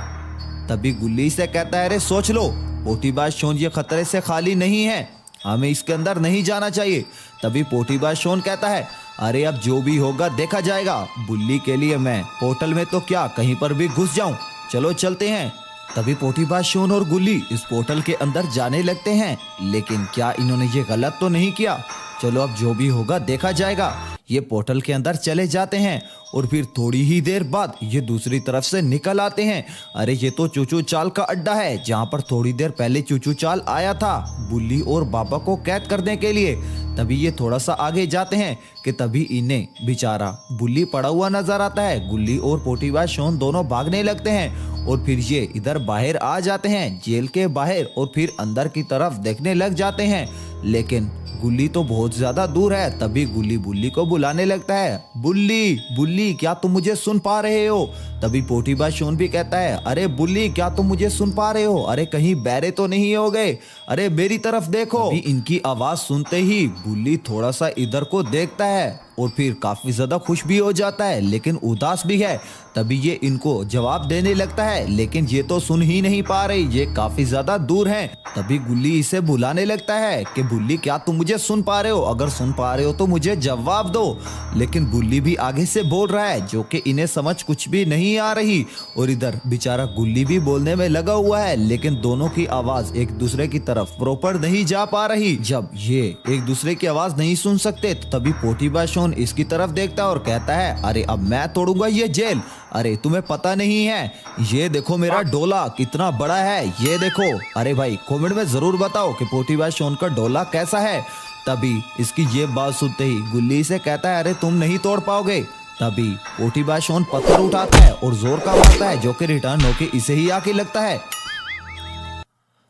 [SPEAKER 1] तभी गुल्ली से कहता है अरे सोच लो पोटीबा शोन, ये खतरे से खाली नहीं है, हमें इसके अंदर नहीं जाना चाहिए। तभी पोटीबा शोन कहता है अरे अब जो भी होगा देखा जाएगा, बुल्ली के लिए मैं पोर्टल में तो क्या कहीं पर भी घुस जाऊं, चलो चलते हैं। तभी पोटीबा शोन और गुल्ली इस पोर्टल के अंदर जाने लगते हैं। लेकिन क्या इन्होंने ये गलत तो नहीं किया? चलो अब जो भी होगा देखा जाएगा। ये पोर्टल के अंदर चले जाते हैं और फिर थोड़ी ही देर बाद ये दूसरी तरफ से निकल आते हैं। अरे ये तो चूचू चाल का अड्डा है जहाँ पर थोड़ी देर पहले चूचू चाल आया था बुल्ली और बाबा को कैद करने के लिए। तभी ये थोड़ा सा आगे जाते हैं कि तभी इन्हें बेचारा बुल्ली पड़ा हुआ नजर आता है। गुल्ली और पोटीबा शोन दोनों भागने लगते हैं और फिर ये इधर बाहर आ जाते हैं जेल के बाहर और फिर अंदर की तरफ देखने लग जाते हैं। लेकिन गुल्ली तो बहुत ज्यादा दूर है। तभी गुल्ली बुल्ली को बुलाने लगता है, बुल्ली बुल्ली क्या तुम मुझे सुन पा रहे हो? तभी पोटीबा शोन भी कहता है अरे बुल्ली क्या तुम मुझे सुन पा रहे हो? अरे कहीं बहरे तो नहीं हो गए? अरे मेरी तरफ देखो। इनकी आवाज सुनते ही बुल्ली थोड़ा सा इधर को देखता है और फिर काफी ज्यादा खुश भी हो जाता है लेकिन उदास भी है। तभी ये इनको जवाब देने लगता है लेकिन ये तो सुन ही नहीं पा रही, ये काफी ज्यादा दूर हैं। तभी गुल्ली इसे बुलाने लगता है कि बुल्ली क्या तुम मुझे सुन पा रहे हो? अगर सुन पा रहे हो तो मुझे जवाब दो। लेकिन बुल्ली भी आगे से बोल रहा है जो कि इन्हें समझ कुछ भी नहीं आ रही। और इधर बेचारा गुल्ली भी बोलने में लगा हुआ है लेकिन दोनों की आवाज एक दूसरे की तरफ प्रॉपर नहीं जा पा रही। जब ये एक दूसरे की आवाज नहीं सुन सकते तो तभी पोटीबा शोन इसकी तरफ देखता है और कहता है अरे अब मैं तोड़ूंगा ये जेल। अरे तुम्हें पता नहीं है, ये देखो मेरा डोला कितना बड़ा है, ये देखो। अरे भाई कमेंट में जरूर बताओ कि पोटीबा शोन का डोला कैसा है। तभी इसकी ये बात सुनते ही गुल्ली से कहता है अरे तुम नहीं तोड़ पाओगे। तभी पोटीबा शोन पत्थर उठाता है और जोर का मारता है जो कि रिटर्न होके इसे ही आके लगता है।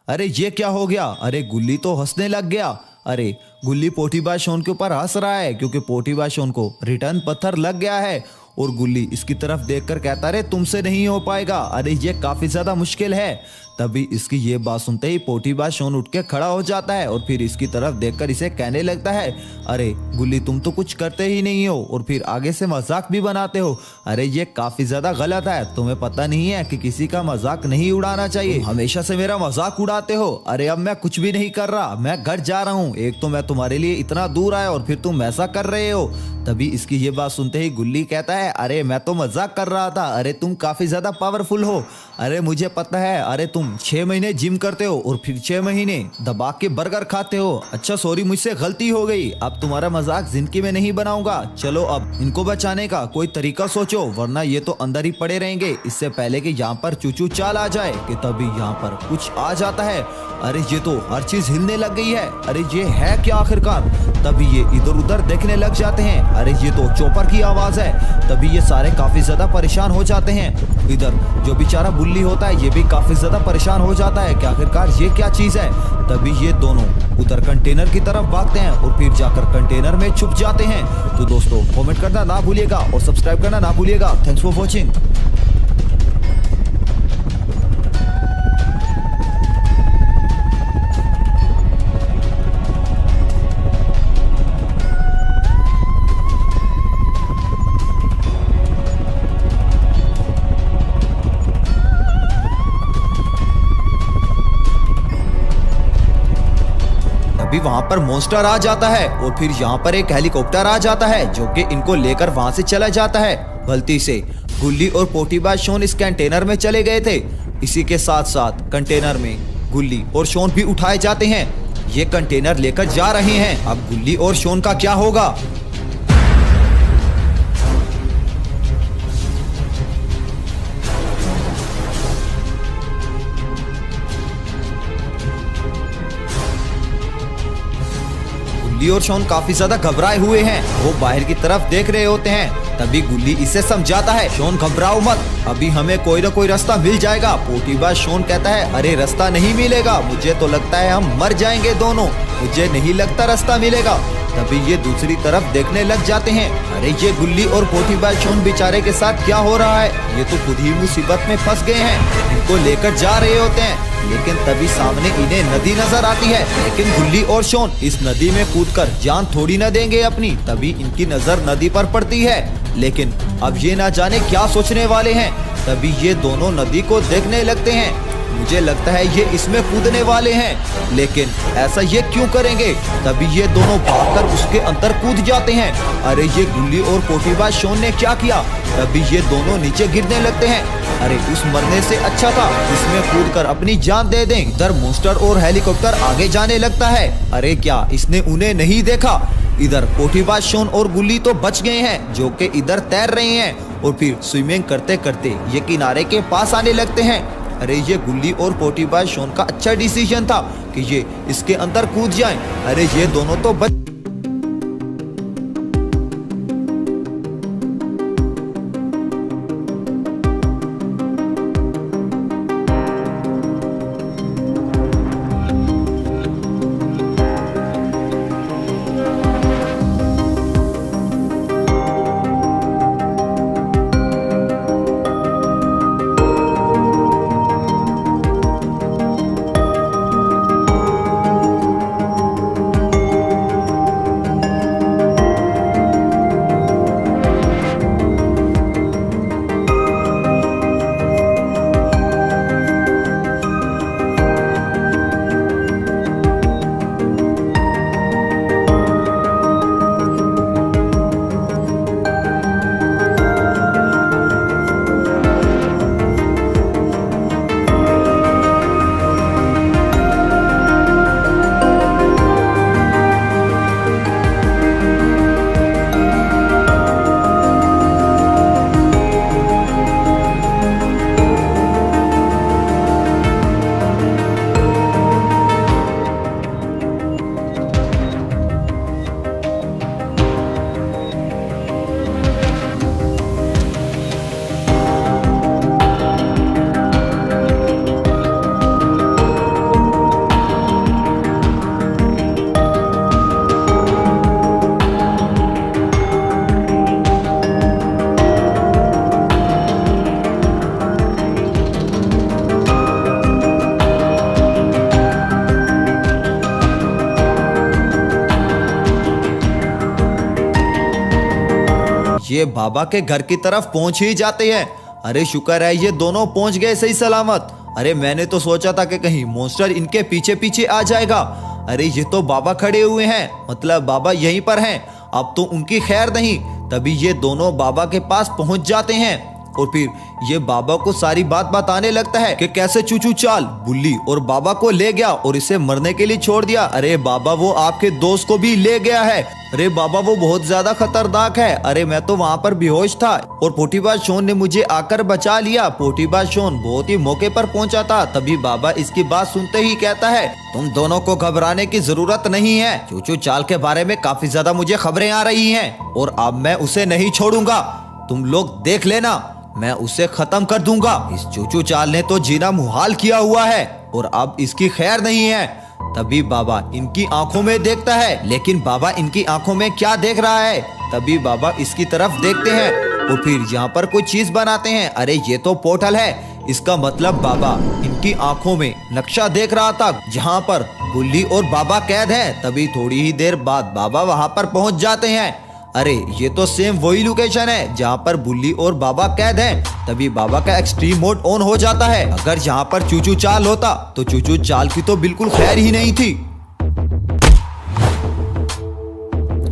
[SPEAKER 1] अरे ये क्या हो गया? अरे गुल्ली तो हंसने लग गया। अरे गुल्ली पोटीबा शोन के ऊपर हंस रहा है क्योंकि पोटीबा शोन को रिटर्न पत्थर लग गया है। और गुल्ली इसकी तरफ देखकर कहता अरे तुमसे नहीं हो पाएगा, अरे ये काफी ज्यादा मुश्किल है। तभी इसकी ये बात सुनते ही पोटीबा शोन उठ के खड़ा हो जाता है और फिर इसकी तरफ देखकर इसे कहने लगता है अरे गुल्ली तुम तो कुछ करते ही नहीं हो और फिर आगे से मजाक भी बनाते हो। अरे ये काफी ज्यादा गलत है, तुम्हें पता नहीं है कि किसी का मजाक नहीं उड़ाना चाहिए, हमेशा से मेरा मजाक उड़ाते हो। अरे अब मैं कुछ भी नहीं कर रहा, मैं घर जा रहा हूँ। एक तो मैं तुम्हारे लिए इतना दूर आया और फिर तुम ऐसा कर रहे हो। तभी इसकी ये बात सुनते ही गुल्ली कहता है अरे मैं तो मजाक कर रहा था, अरे तुम काफी ज्यादा पावरफुल हो, अरे मुझे पता है। अरे तुम 6 महीने जिम करते हो और फिर 6 महीने दबा के बर्गर खाते हो। अच्छा सॉरी मुझसे गलती हो गई, अब तुम्हारा मजाक जिंदगी में नहीं बनाऊंगा। चलो अब इनको बचाने का कोई तरीका सोचो वरना ये तो अंदर ही पड़े रहेंगे। इससे पहले कि यहाँ पर चूचू चाल आ जाए कि तभी यहाँ पर कुछ आ जाता है। अरे ये तो हर चीज हिलने लग गई है, अरे ये है क्या आखिरकार? तभी ये इधर उधर देखने लग जाते हैं। अरे ये तो चॉपर की आवाज है। तभी ये सारे काफी ज्यादा परेशान हो जाते हैं। इधर जो बेचारा बुल्ली होता है ये भी काफी ज्यादा परेशान हो जाता है कि आखिरकार ये क्या चीज है। तभी ये दोनों उधर कंटेनर की तरफ भागते हैं और फिर जाकर कंटेनर में छुप जाते हैं। तो दोस्तों कमेंट करना ना भूलिएगा और सब्सक्राइब करना ना भूलिएगा। Thanks for watching. अभी वहां पर मॉन्स्टर आ जाता है और फिर यहाँ पर एक हेलीकॉप्टर आ जाता है जो कि इनको लेकर वहां से चला जाता है। गलती से गुल्ली और पोटीबा शोन इस कंटेनर में चले गए थे। इसी के साथ साथ कंटेनर में गुल्ली और शोन भी उठाए जाते हैं। ये कंटेनर लेकर जा रहे हैं। अब गुल्ली और शोन का क्या होगा? गुल्ली और शॉन काफी ज्यादा घबराए हुए हैं। वो बाहर की तरफ देख रहे होते हैं। तभी गुल्ली इसे समझाता है, शॉन घबराओ मत, अभी हमें कोई ना कोई रास्ता मिल जाएगा। पोटीबाज शॉन कहता है, अरे रास्ता नहीं मिलेगा, मुझे तो लगता है हम मर जाएंगे दोनों, मुझे नहीं लगता रास्ता मिलेगा। तभी ये दूसरी तरफ देखने लग जाते हैं। अरे ये गुल्ली और पोटीबाज शॉन बेचारे के साथ क्या हो रहा है, ये तो खुद ही मुसीबत में फंस गए हैं। इनको लेकर जा रहे होते हैं, लेकिन तभी सामने इन्हें नदी नजर आती है। लेकिन गुल्ली और शॉन इस नदी में कूदकर जान थोड़ी न देंगे अपनी। तभी इनकी नजर नदी पर पड़ती है, लेकिन अब ये ना जाने क्या सोचने वाले हैं। तभी ये दोनों नदी को देखने लगते हैं। मुझे लगता है ये इसमें कूदने वाले हैं, लेकिन ऐसा ये क्यों करेंगे। तभी ये दोनों भागकर उसके अंदर कूद जाते हैं। अरे ये गुल्ली और पोटीबाज शॉन ने क्या किया, तभी ये दोनों नीचे गिरने लगते हैं। अरे उस मरने से अच्छा था इसमें कूदकर अपनी जान दे दें। इधर मॉन्स्टर और हेलीकॉप्टर आगे जाने लगता है। अरे क्या इसने उन्हें नहीं देखा। इधर पोटीबाज शॉन और गुल्ली तो बच गए हैं, जो कि इधर तैर रहे हैं और फिर स्विमिंग करते करते ये किनारे के पास आने लगते हैं। अरे ये गुल्ली और पोटीबाज शॉन का अच्छा डिसीजन था कि ये इसके अंदर कूद जाएं। अरे ये दोनों तो बच ये बाबा के घर की तरफ पहुंच ही जाते हैं। अरे शुक्र है ये दोनों पहुंच गए सही सलामत। अरे मैंने तो सोचा था कि कहीं मॉन्स्टर इनके पीछे पीछे आ जाएगा। अरे ये तो बाबा खड़े हुए हैं, मतलब बाबा यहीं पर हैं, अब तो उनकी खैर नहीं। तभी ये दोनों बाबा के पास पहुंच जाते हैं और फिर ये बाबा को सारी बात बताने लगता है कि कैसे चूचू चाल बुल्ली और बाबा को ले गया और इसे मरने के लिए छोड़ दिया। अरे बाबा वो आपके दोस्त को भी ले गया है। अरे बाबा वो बहुत ज्यादा खतरनाक है। अरे मैं तो वहाँ पर बेहोश था और पोटीबाज शॉन ने मुझे आकर बचा लिया। पोटीबाज शॉन बहुत ही मौके पर पहुँचा था। तभी बाबा इसकी बात सुनते ही कहता है, तुम दोनों को घबराने की जरूरत नहीं है। चूचू चाल के बारे में काफी ज्यादा मुझे खबरें आ रही हैं और अब मैं उसे नहीं छोड़ूंगा। तुम लोग देख लेना, मैं उसे खत्म कर दूंगा। इस चूचू चाल ने तो जीना मुहाल किया हुआ है और अब इसकी खैर नहीं है। तभी बाबा इनकी आंखों में देखता है, लेकिन बाबा इनकी आंखों में क्या देख रहा है। तभी बाबा इसकी तरफ देखते हैं और फिर यहाँ पर कोई चीज बनाते हैं। अरे ये तो पोर्टल है, इसका मतलब बाबा इनकी आंखों में नक्शा देख रहा था जहाँ पर बुल्ली और बाबा कैद हैं। तभी थोड़ी ही देर बाद बाबा वहाँ पर पहुँच जाते हैं। अरे ये तो सेम वही लोकेशन है जहाँ पर बुल्ली और बाबा कैद हैं। तभी बाबा का एक्सट्रीम मोड ऑन हो जाता है। अगर यहाँ पर चूचू चाल होता तो चूचू चाल की तो बिल्कुल खैर ही नहीं थी।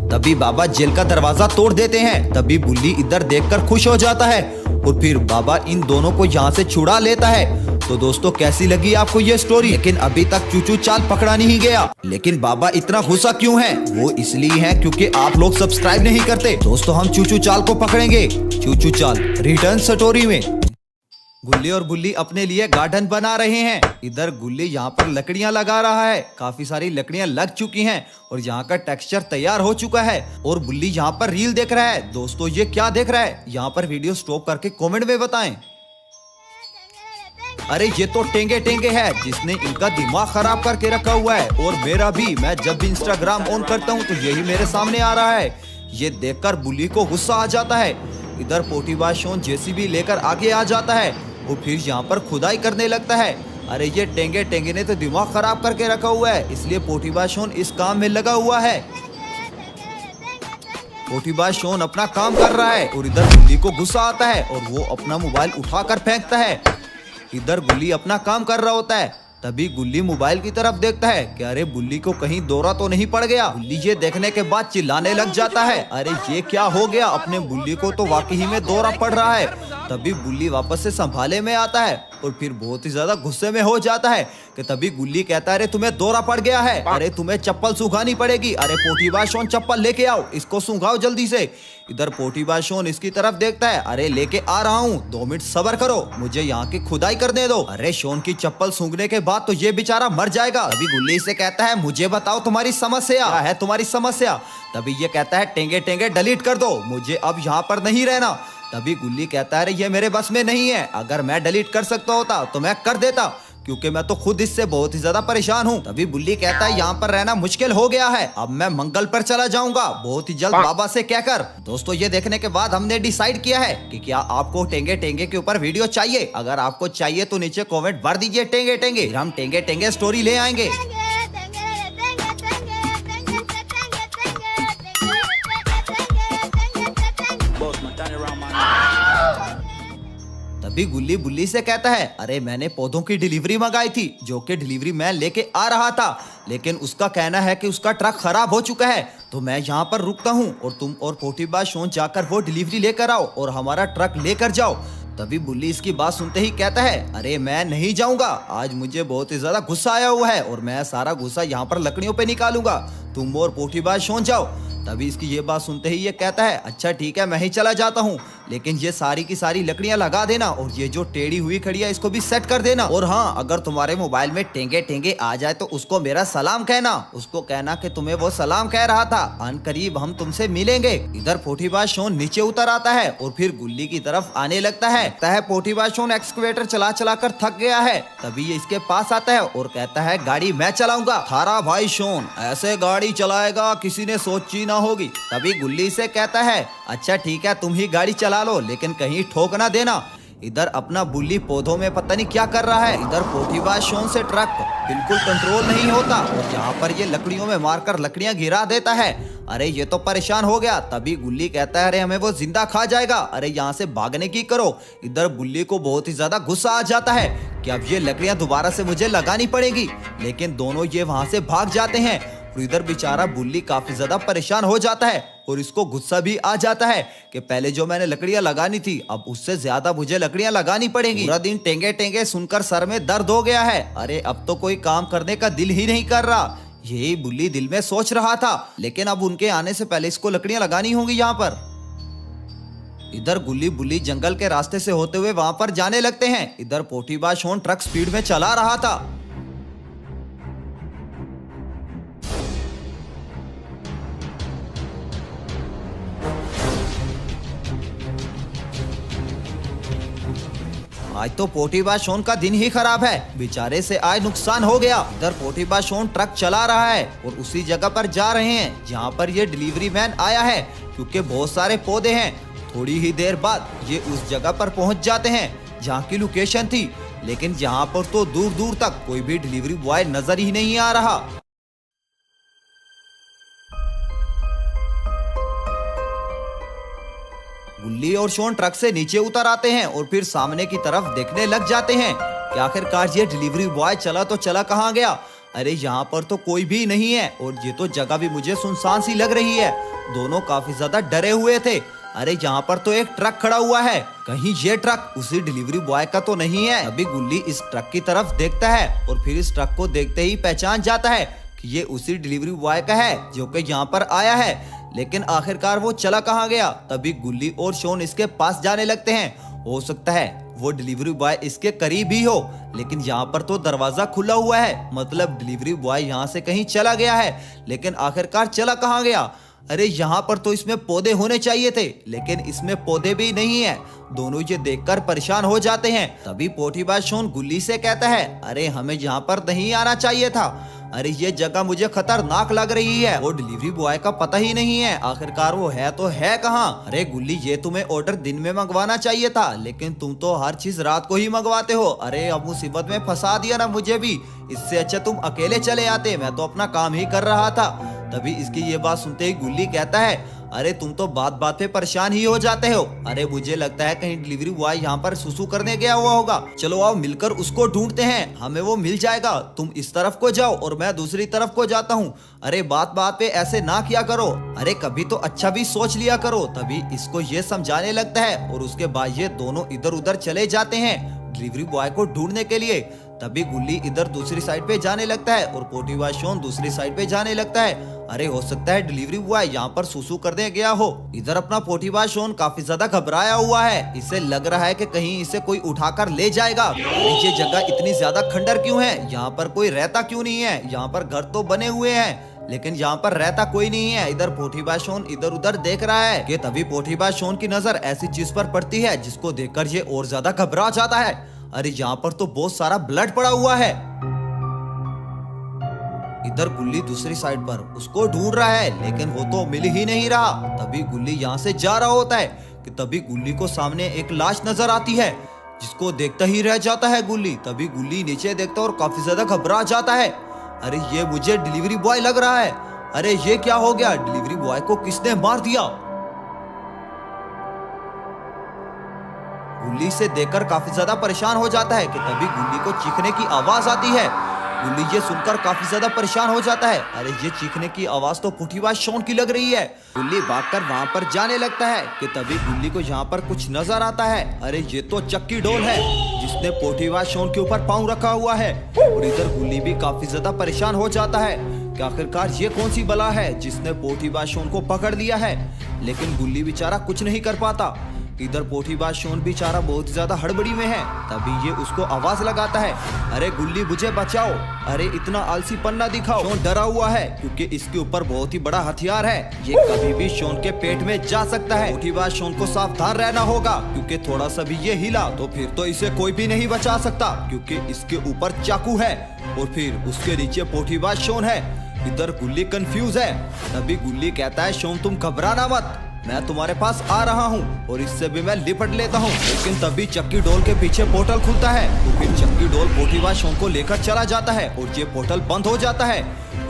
[SPEAKER 1] तभी बाबा जेल का दरवाजा तोड़ देते हैं। तभी बुल्ली इधर देखकर खुश हो जाता है और फिर बाबा इन दोनों को यहाँ से छुड़ा लेता है। तो दोस्तों कैसी लगी आपको ये स्टोरी? लेकिन अभी तक चूचू चाल पकड़ा नहीं गया। लेकिन बाबा इतना गुस्सा क्यों है? वो इसलिए है क्योंकि आप लोग सब्सक्राइब नहीं करते। दोस्तों हम चूचू चाल को पकड़ेंगे, चूचू चाल रिटर्न स्टोरी में। गुल्ली और बुल्ली अपने लिए गार्डन बना रहे हैं। इधर गुल्ली यहाँ पर लकड़ियां लगा रहा है। काफी सारी लकड़ियां लग चुकी हैं और यहाँ का टेक्सचर तैयार हो चुका है। और बुल्ली यहाँ पर रील देख रहा है। दोस्तों ये क्या देख रहा है? यहाँ पर वीडियो स्टॉप करके कमेंट में बताएं। अरे ये तो टेंगे टेंगे है जिसने इनका दिमाग खराब करके रखा हुआ है। और मेरा भी, मैं जब भी इंस्टाग्राम ऑन करता हूँ तो यही मेरे सामने आ रहा है। ये देखकर बुल्ली को गुस्सा आ जाता है। इधर पोटीबाज शोन जेसीबी लेकर आगे आ जाता है और फिर यहाँ पर खुदाई करने लगता है। अरे ये टेंगे टेंगे ने तो दिमाग खराब करके रखा हुआ है, इसलिए पोटीबाज शोन इस काम में लगा हुआ है। पोटीबाज शोन अपना काम कर रहा है और इधर गुल्ली को गुस्सा आता है और वो अपना मोबाइल उठाकर फेंकता है। इधर गुल्ली अपना काम कर रहा होता है, तभी गुल्ली मोबाइल की तरफ देखता है कि अरे बुल्ली को कहीं दौरा तो नहीं पड़ गया। गुल्ली ये देखने के बाद चिल्लाने लग जाता है, अरे ये क्या हो गया? अपने बुल्ली को तो वाकई में दौरा पड़ रहा है। तभी बुल्ली वापस से संभाले में आता है और फिर बहुत ही ज्यादा गुस्से में हो जाता है कि तभी गुल्ली कहता है, अरे तुम्हें दौरा पड़ गया है, अरे तुम्हें चप्पल सूखानी पड़ेगी। अरे पोटीबाज शोन चप्पल लेके आओ, इसको सूखाओ जल्दी से। इधर पोटीबाज शोन इसकी तरफ देखता है, अरे लेके आ रहा हूँ, 2 मिनट सब्र करो, मुझे यहाँ की खुदाई करने दो। अरे शोन की चप्पल सूखने के बाद तो ये बेचारा मर जाएगा। अभी गुल्ली से कहता है, मुझे बताओ तुम्हारी समस्या क्या है? तुम्हारी समस्या? तभी ये कहता है, टेंगे टेंगे डिलीट कर दो, मुझे अब यहाँ पर नहीं रहना। तभी गुल्ली कहता है, ये मेरे बस में नहीं है, अगर मैं डिलीट कर सकता होता तो मैं कर देता, क्योंकि मैं तो खुद इससे बहुत ही ज्यादा परेशान हूँ। तभी बुल्ली कहता है, यहाँ पर रहना मुश्किल हो गया है, अब मैं मंगल पर चला जाऊंगा बहुत ही जल्द बाबा से कहकर। दोस्तों ये देखने के बाद हमने डिसाइड किया है कि क्या आपको टेंगे टेंगे के ऊपर वीडियो चाहिए। अगर आपको चाहिए तो नीचे कमेंट भर दीजिए टेंगे टेंगे, हम टेंगे टेंगे स्टोरी ले आएंगे। तभी गुल्ली बुल्ली से कहता है, अरे मैंने पौधों की डिलीवरी मंगाई थी, जो कि डिलीवरी मैं लेके आ रहा था, लेकिन उसका कहना है कि उसका ट्रक खराब हो चुका है, तो मैं यहाँ पर रुकता हूँ और तुम और पोटीबाज शोन जाकर वो डिलीवरी लेकर आओ और हमारा ट्रक लेकर जाओ। तभी बुल्ली इसकी बात सुनते ही कहता है, अरे मैं नहीं जाऊंगा, आज मुझे बहुत ही ज्यादा गुस्सा आया हुआ है और मैं सारा गुस्सा यहाँ पर लकड़ियों पे निकालूंगा, तुम और पोटीबाज शोन जाओ। तभी इसकी ये बात सुनते ही ये कहता है, अच्छा ठीक है मैं ही चला जाता हूँ, लेकिन ये सारी की सारी लकड़ियां लगा देना और ये जो टेढ़ी हुई खड़ी है इसको भी सेट कर देना। और हाँ, अगर तुम्हारे मोबाइल में टेंगे टेंगे आ जाए तो उसको मेरा सलाम कहना, उसको कहना कि तुम्हें वो सलाम कह रहा था, अनकरीब हम तुमसे मिलेंगे। इधर पोटीबाज शोन नीचे उतर आता है और फिर गुल्ली की तरफ आने लगता है। पोटीबाज शोन एक्सकवेटर चला चला कर थक गया है। तभी ये इसके पास आता है और कहता है, गाड़ी मैं चलाऊंगा। थारा भाई शोन ऐसे गाड़ी चलाएगा किसी ने सोची ना होगी। तभी गुल्ली से कहता है, अच्छा ठीक है तुम ही गाड़ी चला लो, लेकिन कहीं ठोक ना देना। इधर अपना बुल्ली पौधों में पता नहीं क्या कर रहा है। इधर पोटीबाज शोन से ट्रक बिल्कुल कंट्रोल नहीं होता और यहाँ पर ये लकड़ियों में मारकर लकड़ियां गिरा देता है। अरे ये तो परेशान हो गया। तभी गुल्ली कहता है, अरे हमें वो जिंदा खा जाएगा, अरे यहाँ से भागने की करो। इधर बुल्ली को बहुत ही ज्यादा गुस्सा आ जाता है कि अब ये लकड़ियां दोबारा से मुझे लगानी पड़ेगी, लेकिन दोनों ये वहां से भाग जाते हैं। और इधर बेचारा बुल्ली काफी ज्यादा परेशान हो जाता है और इसको गुस्सा भी आ जाता है कि पहले जो मैंने लकड़ियां लगानी थी अब उससे ज्यादा मुझे लकड़ियां लगानी पड़ेंगी। पूरा दिन टेंगे टेंगे सुनकर सर में दर्द हो गया है। अरे अब तो कोई काम करने का दिल ही नहीं कर रहा, यही बुल्ली दिल में सोच रहा था, लेकिन अब उनके आने से पहले इसको लकड़ियां लगानी होंगी यहाँ पर। इधर गुल्ली बुल्ली जंगल के रास्ते से होते हुए वहां पर जाने लगते हैं। इधर पोटीबाज शोन ट्रक स्पीड में चला रहा था। आज तो पोटीबाज शोन का दिन ही खराब है, बेचारे से आज नुकसान हो गया। इधर पोटीबाज शोन ट्रक चला रहा है और उसी जगह पर जा रहे हैं जहां पर ये डिलीवरी मैन आया है, क्योंकि बहुत सारे पौधे हैं। थोड़ी ही देर बाद ये उस जगह पर पहुंच जाते हैं जहां की लोकेशन थी, लेकिन जहां पर तो दूर दूर तक कोई भी डिलीवरी बॉय नजर ही नहीं आ रहा। गुल्ली और शोन ट्रक से नीचे उतर आते हैं और फिर सामने की तरफ देखने लग जाते हैं कि आखिरकार ये डिलीवरी बॉय चला तो चला कहाँ गया। अरे यहाँ पर तो कोई भी नहीं है और ये तो जगह भी मुझे सुनसान सी लग रही है। दोनों काफी ज्यादा डरे हुए थे। अरे यहाँ पर तो एक ट्रक खड़ा हुआ है, कहीं ये ट्रक उसी डिलीवरी बॉय का तो नहीं है। अभी गुल्ली इस ट्रक की तरफ देखता है और फिर इस ट्रक को देखते ही पहचान जाता है कि ये उसी डिलीवरी बॉय का है जो कि यहाँ पर आया है, लेकिन आखिरकार वो चला कहाँ गया। तभी गुल्ली और शोन इसके पास जाने लगते हैं। हो सकता है वो डिलीवरी बॉय इसके करीब ही हो, लेकिन यहाँ पर तो दरवाजा खुला हुआ है, मतलब डिलीवरी बॉय यहाँ से कहीं चला गया है। लेकिन आखिरकार चला कहाँ गया? अरे यहाँ पर तो इसमें पौधे होने चाहिए थे, लेकिन इसमें पौधे भी नहीं है। दोनों ये देखकर परेशान हो जाते हैं। तभी पोटीबाज शॉन गुल्ली से कहता है, अरे हमें यहाँ पर नहीं आना चाहिए था। अरे ये जगह मुझे खतरनाक लग रही है। वो डिलीवरी बॉय का पता ही नहीं है, आखिरकार वो है तो है कहाँ। अरे गुल्ली, ये तुम्हें ऑर्डर दिन में मंगवाना चाहिए था, लेकिन तुम तो हर चीज रात को ही मंगवाते हो। अरे अब मुसीबत में फंसा दिया ना मुझे भी। इससे अच्छा तुम अकेले चले आते, मैं तो अपना काम ही कर रहा था। तभी इसकी ये बात सुनते ही गुल्ली कहता है, अरे तुम तो बात बात पे परेशान ही हो जाते हो। अरे मुझे लगता है कहीं डिलीवरी बॉय यहाँ पर सुसु करने गया हुआ होगा। चलो आओ मिलकर उसको ढूंढते हैं, हमें वो मिल जाएगा। तुम इस तरफ को जाओ और मैं दूसरी तरफ को जाता हूँ। अरे बात बात पे ऐसे ना किया करो, अरे कभी तो अच्छा भी सोच लिया करो। तभी इसको ये समझाने लगता है और उसके बाद ये दोनों इधर उधर चले जाते हैं डिलीवरी बॉय को ढूंढने के लिए। तभी गुल्ली इधर दूसरी साइड पे जाने लगता है और पोटीबाज शॉन दूसरी साइड पे जाने लगता है। अरे हो सकता है डिलीवरी बॉय यहाँ पर सुसु करने गया हो। इधर अपना पोटीबाज शॉन काफी ज्यादा घबराया हुआ है। इसे लग रहा है कि कहीं इसे कोई उठाकर ले जाएगा। ये जगह इतनी ज्यादा खंडर क्यों है? यहाँ पर कोई रहता क्यों नहीं है? यहाँ पर घर तो बने हुए हैं, लेकिन यहाँ पर रहता कोई नहीं है। इधर पोटीबाज शॉन इधर उधर देख रहा है कि तभी पोटीबाज शॉन की नजर ऐसी चीज पर पड़ती है जिसको देखकर ये और ज्यादा घबरा जाता है। अरे यहाँ पर तो बहुत सारा ब्लड पड़ा हुआ है। इधर गुल्ली दूसरी साइड पर उसको ढूंढ रहा है, लेकिन वो तो मिल ही नहीं रहा। तभी गुल्ली यहाँ से जा रहा होता है कि तभी गुल्ली को सामने एक लाश नजर आती है, जिसको देखता ही रह जाता है गुल्ली। तभी गुल्ली नीचे देखता है और काफी ज्यादा घबरा जाता है। अरे ये मुझे डिलीवरी बॉय लग रहा है। अरे ये क्या हो गया? डिलीवरी बॉय को किसने मार दिया? गुल्ली से देखकर काफी ज्यादा परेशान हो जाता है कि तभी गुल्ली को चीखने की आवाज आती है। गुल्ली ये सुनकर काफी ज्यादा परेशान हो जाता है। अरे ये चीखने की आवाज तो पोटीबाज शॉन की लग रही है। गुल्ली भागकर वहां पर जाने लगता है कि तभी गुल्ली को यहाँ पर कुछ नजर आता है। अरे ये तो चक्की डोल है जिसने पोटीबाज शॉन के ऊपर पाँव रखा हुआ है। और इधर गुल्ली भी काफी ज्यादा परेशान हो जाता है कि आखिरकार ये कौन सी बला है जिसने पोटीबाज शॉन को पकड़ लिया है। लेकिन गुल्ली बेचारा कुछ नहीं कर पाता। इधर पोटीबाज शॉन बेचारा बहुत ज्यादा हड़बड़ी में है। तभी ये उसको आवाज लगाता है, अरे गुल्ली मुझे बचाओ। अरे इतना आलसी पन्ना दिखाओ। शॉन डरा हुआ है क्योंकि इसके ऊपर बहुत ही बड़ा हथियार है। ये कभी भी शॉन के पेट में जा सकता है। पोटीबाज शॉन को सावधान रहना होगा क्योंकि थोड़ा सा भी ये हिला तो फिर तो इसे कोई भी नहीं बचा सकता, क्योंकि इसके ऊपर चाकू है और फिर उसके नीचे पोटीबाज शॉन है। इधर गुल्ली कंफ्यूज है। तभी गुल्ली कहता है, शॉन तुम घबराना मत, मैं तुम्हारे पास आ रहा हूँ और इससे भी मैं लिपट लेता हूँ। लेकिन तभी चक्की डोल के पीछे पोर्टल खुलता है तो फिर चक्की डोल पोटीबाज शॉन को लेकर चला जाता है और ये पोर्टल बंद हो जाता है।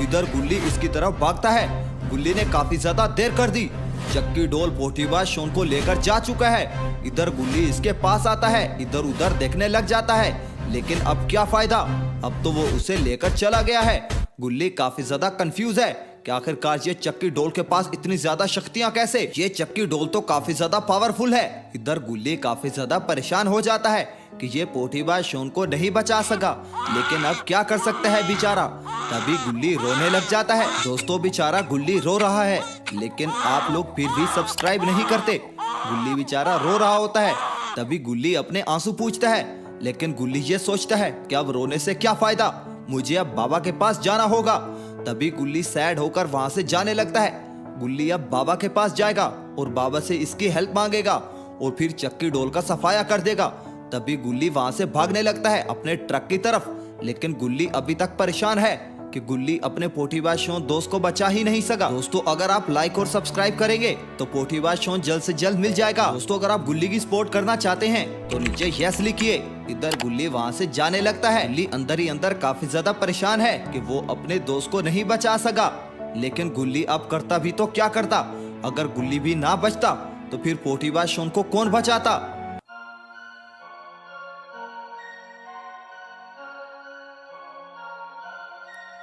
[SPEAKER 1] इधर गुल्ली इसकी तरफ भागता है। गुल्ली ने काफी ज्यादा देर कर दी। चक्की डोल पोटीबाज शॉन को लेकर जा चुका है। इधर गुल्ली इसके पास आता है, इधर उधर देखने लग जाता है, लेकिन अब क्या फायदा, अब तो वो उसे लेकर चला गया है। गुल्ली काफी ज्यादा कंफ्यूज है कि आखिरकार ये चक्की डोल के पास इतनी ज्यादा शक्तियां कैसे? ये चक्की डोल तो काफी ज्यादा पावरफुल है। इधर गुल्ली काफी ज्यादा परेशान हो जाता है कि ये पोटीबाज शॉन को नहीं बचा सका, लेकिन अब क्या कर सकता है बेचारा। तभी गुल्ली रोने लग जाता है। दोस्तों बेचारा गुल्ली रो रहा है, लेकिन आप लोग फिर भी सब्सक्राइब नहीं करते। गुल्ली बेचारा रो रहा होता है। तभी गुल्ली अपने आंसू पूछता है, लेकिन गुल्ली ये सोचता है कि अब रोने से क्या फायदा, मुझे अब बाबा के पास जाना होगा। तभी गुल्ली सैड होकर वहां से जाने लगता है। गुल्ली अब बाबा के पास जाएगा और बाबा से इसकी हेल्प मांगेगा और फिर चक्की डोल का सफाया कर देगा। तभी गुल्ली वहां से भागने लगता है अपने ट्रक की तरफ, लेकिन गुल्ली अभी तक परेशान है कि गुल्ली अपने पोटीबाज शॉन दोस्त को बचा ही नहीं सका। दोस्तों अगर आप लाइक और सब्सक्राइब करेंगे तो पोटीबाज शॉन जल्द से जल्द मिल जाएगा। दोस्तों अगर आप गुल्ली की सपोर्ट करना चाहते हैं तो नीचे यस लिखिए। इधर गुल्ली वहां से जाने लगता है। गुल्ली अंदर ही अंदर काफी ज्यादा परेशान है कि वो अपने दोस्त को नहीं बचा सका, लेकिन गुल्ली अब करता भी तो क्या करता। अगर गुल्ली भी ना बचता तो फिर पोटीबाज शॉन को कौन बचाता।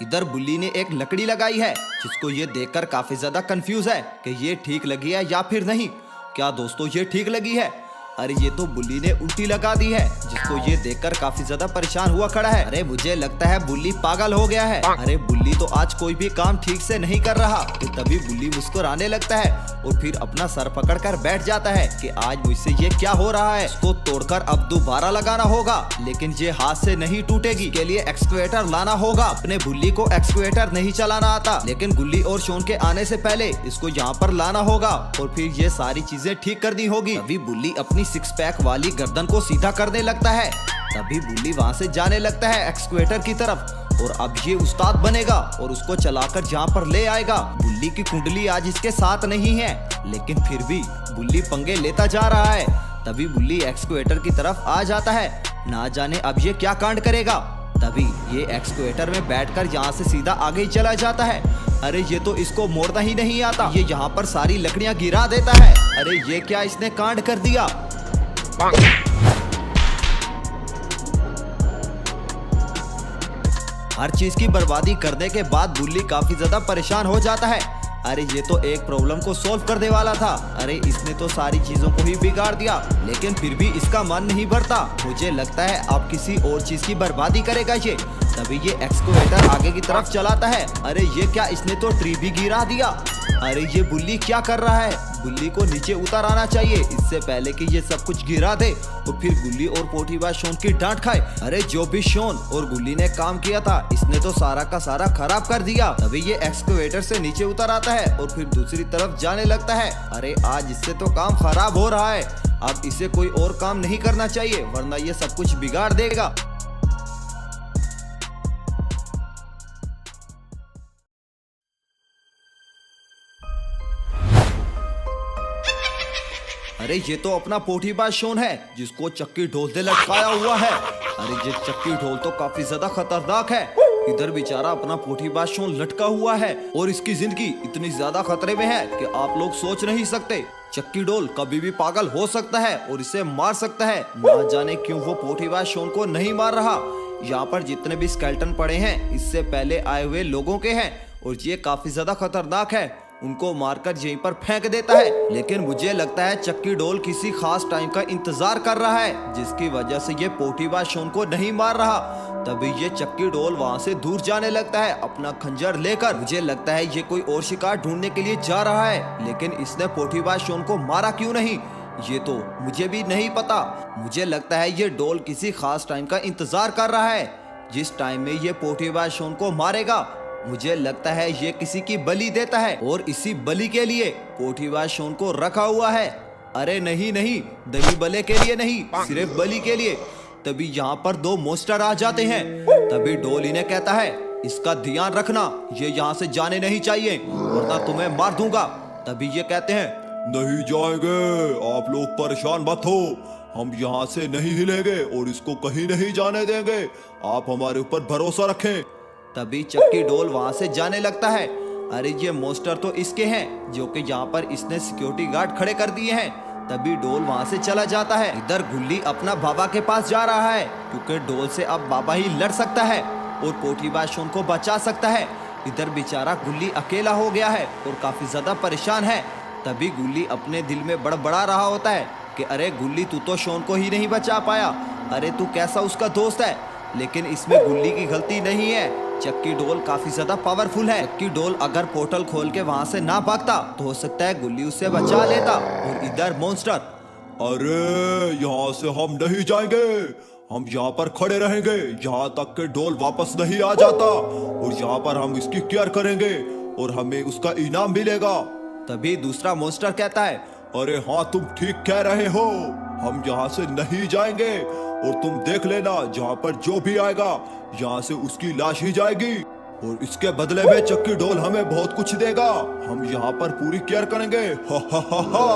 [SPEAKER 1] इधर गुल्ली ने एक लकड़ी लगाई है जिसको ये देखकर काफी ज्यादा कंफ्यूज है कि ये ठीक लगी है या फिर नहीं। क्या दोस्तों ये ठीक लगी है? अरे ये तो बुल्ली ने उल्टी लगा दी है, जिसको ये देखकर काफी ज्यादा परेशान हुआ खड़ा है। अरे मुझे लगता है बुल्ली पागल हो गया है। अरे बुल्ली तो आज कोई भी काम ठीक से नहीं कर रहा। तो तभी बुल्ली मुस्कुराने लगता है और फिर अपना सर पकड़कर बैठ जाता है कि आज मुझसे ये क्या हो रहा है। इसको तोड़कर अब दोबारा लगाना होगा, लेकिन ये हाथ से नहीं टूटेगी। के लिए एक्सकवेटर लाना होगा। अपने बुल्ली को एक्सकवेटर नहीं चलाना आता, लेकिन गुल्ली और शोन के आने से पहले इसको यहाँ पर लाना होगा और फिर ये सारी चीजें ठीक करनी होगी। तभी बुल्ली अपनी 6 पैक वाली गर्दन को सीधा करने लगता है। तभी बुल्ली वहाँ से जाने लगता है एक्सकवेटर की तरफ और अब ये उस्ताद बनेगा और उसको चलाकर जहाँ पर ले आएगा। बुल्ली की कुंडली आज इसके साथ नहीं है, लेकिन फिर भी बुल्ली पंगे लेता जा रहा है। तभी बुल्ली एक्सकवेटर की तरफ आ जाता है। ना जाने अब ये क्या कांड करेगा। तभी ये एक्सकवेटर में बैठकर यहाँ से सीधा आगे ही चला जाता है। अरे ये तो इसको मोड़ना ही नहीं आता। ये यहाँ पर सारी लकड़ियाँ गिरा देता है। अरे ये क्या इसने कांड कर दिया। हर चीज की बर्बादी करने के बाद बुल्ली काफी ज्यादा परेशान हो जाता है। अरे ये तो एक प्रॉब्लम को सॉल्व करने वाला था। अरे इसने तो सारी चीजों को ही बिगाड़ दिया, लेकिन फिर भी इसका मन नहीं भरता। मुझे लगता है अब किसी और चीज की बर्बादी करेगा ये। तभी ये एक्सकवेटर आगे की तरफ चलाता है। अरे ये क्या, इसने तो ट्री भी गिरा दिया। अरे ये बुल्ली क्या कर रहा है। बुल्ली को नीचे उतर आना चाहिए इससे पहले कि ये सब कुछ गिरा दे और फिर गुल्ली और पोटीबाज शोन की डांट खाए। अरे जो भी शोन और गुल्ली ने काम किया था, इसने तो सारा का सारा खराब कर दिया। तभी ये एक्सकवेटर से नीचे उतर आता है और फिर दूसरी तरफ जाने लगता है। अरे आज इससे तो काम खराब हो रहा है। अब इसे कोई और काम नहीं करना चाहिए, वरना ये सब कुछ बिगाड़ देगा। अरे ये तो अपना पोटीबाज शोन है, जिसको चक्की ढोल से लटकाया हुआ है। अरे ये चक्की ढोल तो काफी ज्यादा खतरनाक है। इधर बेचारा अपना पोटीबाज शोन लटका हुआ है और इसकी जिंदगी इतनी ज्यादा खतरे में है कि आप लोग सोच नहीं सकते। चक्की ढोल कभी भी पागल हो सकता है और इसे मार सकता है। ना जाने क्यों वो पोटीबाज शोन को नहीं मार रहा। यहाँ पर जितने भी स्केलेटन पड़े हैं, इससे पहले आए हुए लोगों के हैं और ये काफी ज्यादा खतरनाक है। उनको मारकर यहीं पर फेंक देता है। लेकिन मुझे लगता है चक्की ढोल किसी खास टाइम का इंतजार कर रहा है, जिसकी वजह से ये पोटीबाज शोन को नहीं मार रहा। तभी ये चक्की ढोल वहां से दूर जाने लगता है अपना खंजर लेकर। मुझे लगता है ये कोई और शिकार ढूंढने के लिए जा रहा है, लेकिन इसने पोटीबाज शोन को मारा क्यों नहीं, ये तो मुझे भी नहीं पता। मुझे लगता है ये ढोल किसी खास टाइम का इंतजार कर रहा है, जिस टाइम में ये पोटीबाज शोन को मारेगा। मुझे लगता है ये किसी की बलि देता है और इसी बलि के लिए पोटीबाज शोन को रखा हुआ है। अरे नहीं नहीं, दही बले के लिए नहीं, सिर्फ बलि के लिए। तभी यहाँ पर 2 मोस्टर आ जाते हैं। तभी ढोल इन्हें कहता है, इसका ध्यान रखना, ये यहाँ से जाने नहीं चाहिए वरना तुम्हें मार दूंगा। तभी ये कहते हैं,
[SPEAKER 2] नहीं जाएंगे, आप लोग परेशान मत हो, हम यहाँ से नहीं हिलेंगे और इसको कहीं नहीं जाने देंगे, आप हमारे ऊपर भरोसा रखें।
[SPEAKER 1] तभी चक्की ढोल वहां से जाने लगता है। अरे ये मोस्टर तो इसके हैं, जो कि यहाँ पर इसने सिक्योरिटी गार्ड खड़े कर दिए हैं। तभी ढोल वहां से चला जाता है। इधर गुल्ली अपना बाबा के पास जा रहा है, क्योंकि ढोल से अब बाबा ही लड़ सकता है और पोटीबाज शोन को बचा सकता है। इधर बेचारा गुल्ली अकेला हो गया है और काफी ज्यादा परेशान है। तभी गुल्ली अपने दिल में बड़बड़ा रहा होता है कि अरे गुल्ली, तू तो शोन को ही नहीं बचा पाया। अरे तू कैसा उसका दोस्त है। लेकिन इसमें गुल्ली की गलती नहीं है। चक्की ढोल काफी ज्यादा पावरफुल है। चक्की ढोल अगर पोर्टल खोल के वहां से ना भागता तो हो सकता है गुल्ली उससे बचा लेता। और इधर मॉन्स्टर,
[SPEAKER 2] अरे यहाँ से हम नहीं जाएंगे, हम यहाँ पर खड़े रहेंगे यहाँ तक के ढोल वापस नहीं आ जाता, और यहाँ पर हम इसकी केयर करेंगे और हमें उसका इनाम मिलेगा।
[SPEAKER 1] तभी दूसरा मॉन्स्टर कहता है,
[SPEAKER 2] अरे हाँ, तुम ठीक कह रहे हो, हम यहाँ से नहीं जाएंगे और तुम देख लेना, जहाँ पर जो भी आएगा यहाँ से उसकी लाश ही जाएगी और इसके बदले में चक्की ढोल हमें बहुत कुछ देगा। हम यहाँ पर पूरी केयर करेंगे। हा हा हा हा।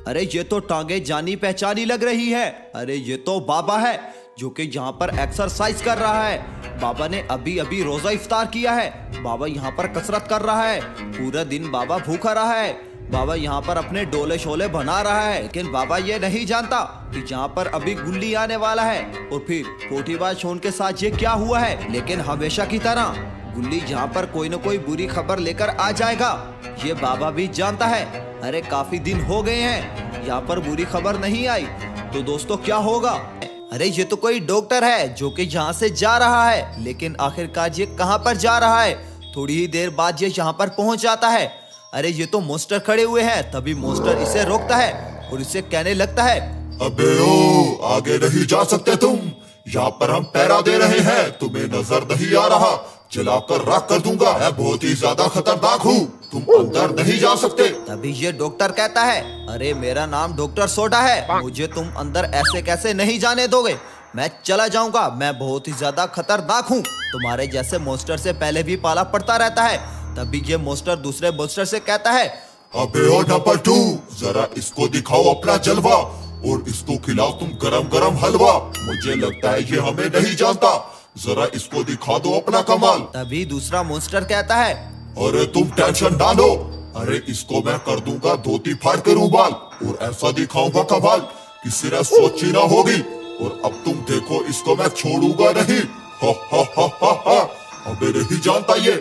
[SPEAKER 1] अरे ये तो टांगे जानी पहचानी लग रही है। अरे ये तो बाबा है, जो कि यहाँ पर एक्सरसाइज कर रहा है। बाबा ने अभी अभी रोजा इफ्तार किया है। बाबा यहाँ पर कसरत कर रहा है। पूरा दिन बाबा भूखा रहा है। बाबा यहाँ पर अपने डोले शोले बना रहा है, लेकिन बाबा ये नहीं जानता कि जहाँ पर अभी गुल्ली आने वाला है और फिर पोटीबाज शोन के साथ ये क्या हुआ है। लेकिन हमेशा की तरह गुल्ली यहाँ पर कोई न कोई बुरी खबर लेकर आ जाएगा, ये बाबा भी जानता है। अरे काफी दिन हो गए हैं यहाँ पर बुरी खबर नहीं आई, तो दोस्तों क्या होगा। अरे ये तो कोई डॉक्टर है जो कि यहाँ से जा रहा है, लेकिन आखिरकार ये कहाँ पर जा रहा है। थोड़ी ही देर बाद ये यहाँ पर पहुंच जाता है। अरे ये तो मोस्टर खड़े हुए हैं, तभी मोस्टर इसे रोकता है और इसे कहने लगता है,
[SPEAKER 2] अबे ओ, आगे नहीं जा सकते तुम, यहाँ पर हम पहरा दे रहे हैं, तुम्हें नजर नहीं आ रहा, चलाकर राख कर दूंगा, मैं बहुत ही ज्यादा खतरनाक हूँ, तुम अंदर नहीं जा सकते।
[SPEAKER 1] तभी ये डॉक्टर कहता है, अरे मेरा नाम डॉक्टर सोडा है, मुझे तुम अंदर ऐसे कैसे नहीं जाने दोगे, मैं चला जाऊंगा, मैं बहुत ही ज्यादा खतरनाक हूँ, तुम्हारे जैसे मोस्टर से पहले भी पाला पड़ता रहता है। तभी ये मोस्टर दूसरे मोस्टर से कहता है,
[SPEAKER 2] अबे ओ नंबर 2, जरा इसको दिखाओ अपना जलवा और इसको खिलाओ तुम गरम गरम हलवा, मुझे लगता है ये हमें नहीं जानता, जरा इसको दिखा दो अपना कमाल।
[SPEAKER 1] तभी दूसरा मोस्टर कहता है,
[SPEAKER 2] अरे तुम टेंशन ना लो, अरे इसको मैं कर दूंगा धोती फाड़ कर उबाल और ऐसा दिखाऊंगा कमाल कि सिर्फ सोची ना होगी, और अब तुम देखो इसको मैं छोड़ूंगा नहीं। हा हा हा हा हा, अबे नहीं जानता ये।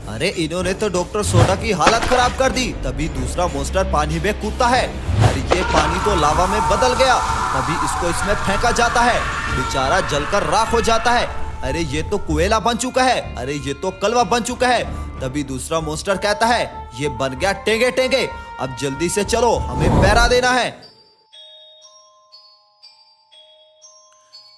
[SPEAKER 1] अरे इन्होंने तो डॉक्टर सोडा की हालत खराब कर दी। तभी दूसरा मोस्टर पानी में कूदता है और ये पानी तो लावा में बदल गया। तभी इसको इसमें फेंका जाता है, बेचारा जलकर राख हो जाता है। अरे ये तो कोयला बन चुका है, अरे ये तो कलवा बन चुका है। तभी दूसरा मोस्टर कहता है, ये बन गया टेंगे टेंगे, अब जल्दी से चलो, हमें पहरा देना है।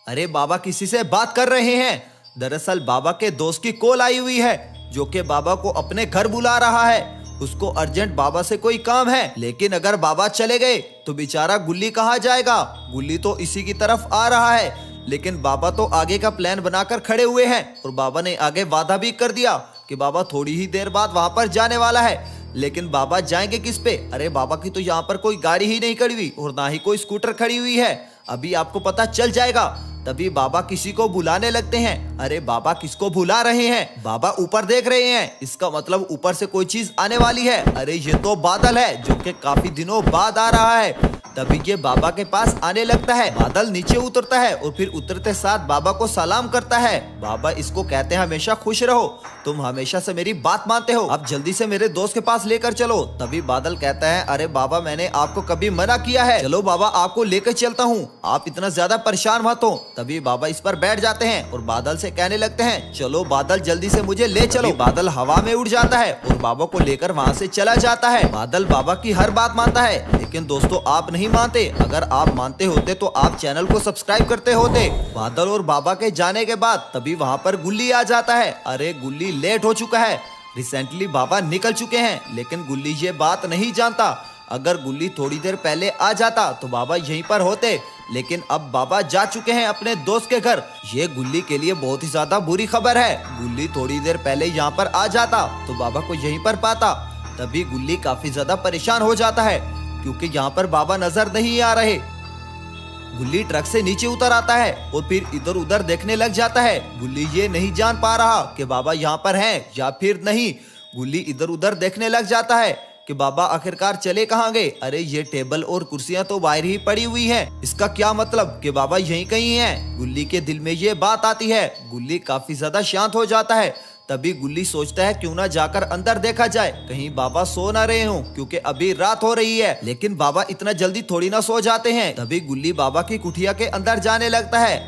[SPEAKER 1] अरे बाबा किसी से बात कर रहे हैं। दरअसल बाबा के दोस्त की कॉल आई हुई है, जो कि बाबा को अपने घर बुला रहा है। उसको अर्जेंट बाबा से कोई काम है, लेकिन अगर बाबा चले गए तो बेचारा गुल्ली कहाँ जाएगा। गुल्ली तो इसी की तरफ आ रहा है, लेकिन बाबा तो आगे का प्लान बनाकर खड़े हुए हैं और बाबा ने आगे वादा भी कर दिया कि बाबा थोड़ी ही देर बाद वहां पर जाने वाला है। लेकिन बाबा जाएंगे किस पे। अरे बाबा की तो यहाँ पर कोई गाड़ी ही नहीं खड़ी हुई और ना ही कोई स्कूटर खड़ी हुई है, अभी आपको पता चल जाएगा। तभी बाबा किसी को बुलाने लगते हैं। अरे बाबा किसको बुला रहे हैं। बाबा ऊपर देख रहे हैं, इसका मतलब ऊपर से कोई चीज आने वाली है। अरे ये तो बादल है जो कि काफी दिनों बाद आ रहा है। तभी ये बाबा के पास आने लगता है। बादल नीचे उतरता है और फिर उतरते साथ बाबा को सलाम करता है। बाबा इसको कहते हैं, हमेशा खुश रहो, तुम हमेशा से मेरी बात मानते हो, अब जल्दी से मेरे दोस्त के पास लेकर चलो। तभी बादल कहता है, अरे बाबा मैंने आपको कभी मना किया है, चलो बाबा आपको लेकर चलता हूँ, आप इतना ज्यादा परेशान मत हो। तभी बाबा इस पर बैठ जाते हैं और बादल से कहने लगते हैं, चलो बादल जल्दी से मुझे ले चलो। बादल हवा में उड़ जाता है और बाबा को लेकर वहाँ से चला जाता है। बादल बाबा की हर बात मानता है, लेकिन दोस्तों आप नहीं मानते। अगर आप मानते होते तो आप चैनल को सब्सक्राइब करते होते। बादल और बाबा के जाने के बाद तभी वहाँ पर गुल्ली आ जाता है। अरे गुल्ली लेट हो चुका है, रिसेंटली बाबा निकल चुके हैं, लेकिन गुल्ली ये बात नहीं जानता। अगर गुल्ली थोड़ी देर पहले आ जाता तो बाबा यहीं पर होते, लेकिन अब बाबा जा चुके हैं अपने दोस्त के घर। ये गुल्ली के लिए बहुत ही ज्यादा बुरी खबर है। गुल्ली थोड़ी देर पहले यहाँ पर आ जाता तो बाबा को यहीं पर पाता। तभी गुल्ली काफी ज्यादा परेशान हो जाता है, क्योंकि यहाँ पर बाबा नजर नहीं आ रहे। गुल्ली ट्रक से नीचे उतर आता है और फिर इधर उधर देखने लग जाता है। गुल्ली ये नहीं जान पा रहा कि बाबा यहाँ पर हैं या फिर नहीं। गुल्ली इधर उधर देखने लग जाता है कि बाबा आखिरकार चले कहाँ गए। अरे ये टेबल और कुर्सियां तो बाहर ही पड़ी हुई हैं, इसका क्या मतलब कि बाबा यहीं कहीं हैं। गुल्ली के दिल में ये बात आती है। गुल्ली काफी ज्यादा शांत हो जाता है। तभी गुल्ली सोचता है, क्यों ना जाकर अंदर देखा जाए, कहीं बाबा सो ना रहे हों, क्योंकि अभी रात हो रही है। लेकिन बाबा इतना जल्दी थोड़ी ना सो जाते हैं। तभी गुल्ली बाबा की कुटिया के अंदर जाने लगता है।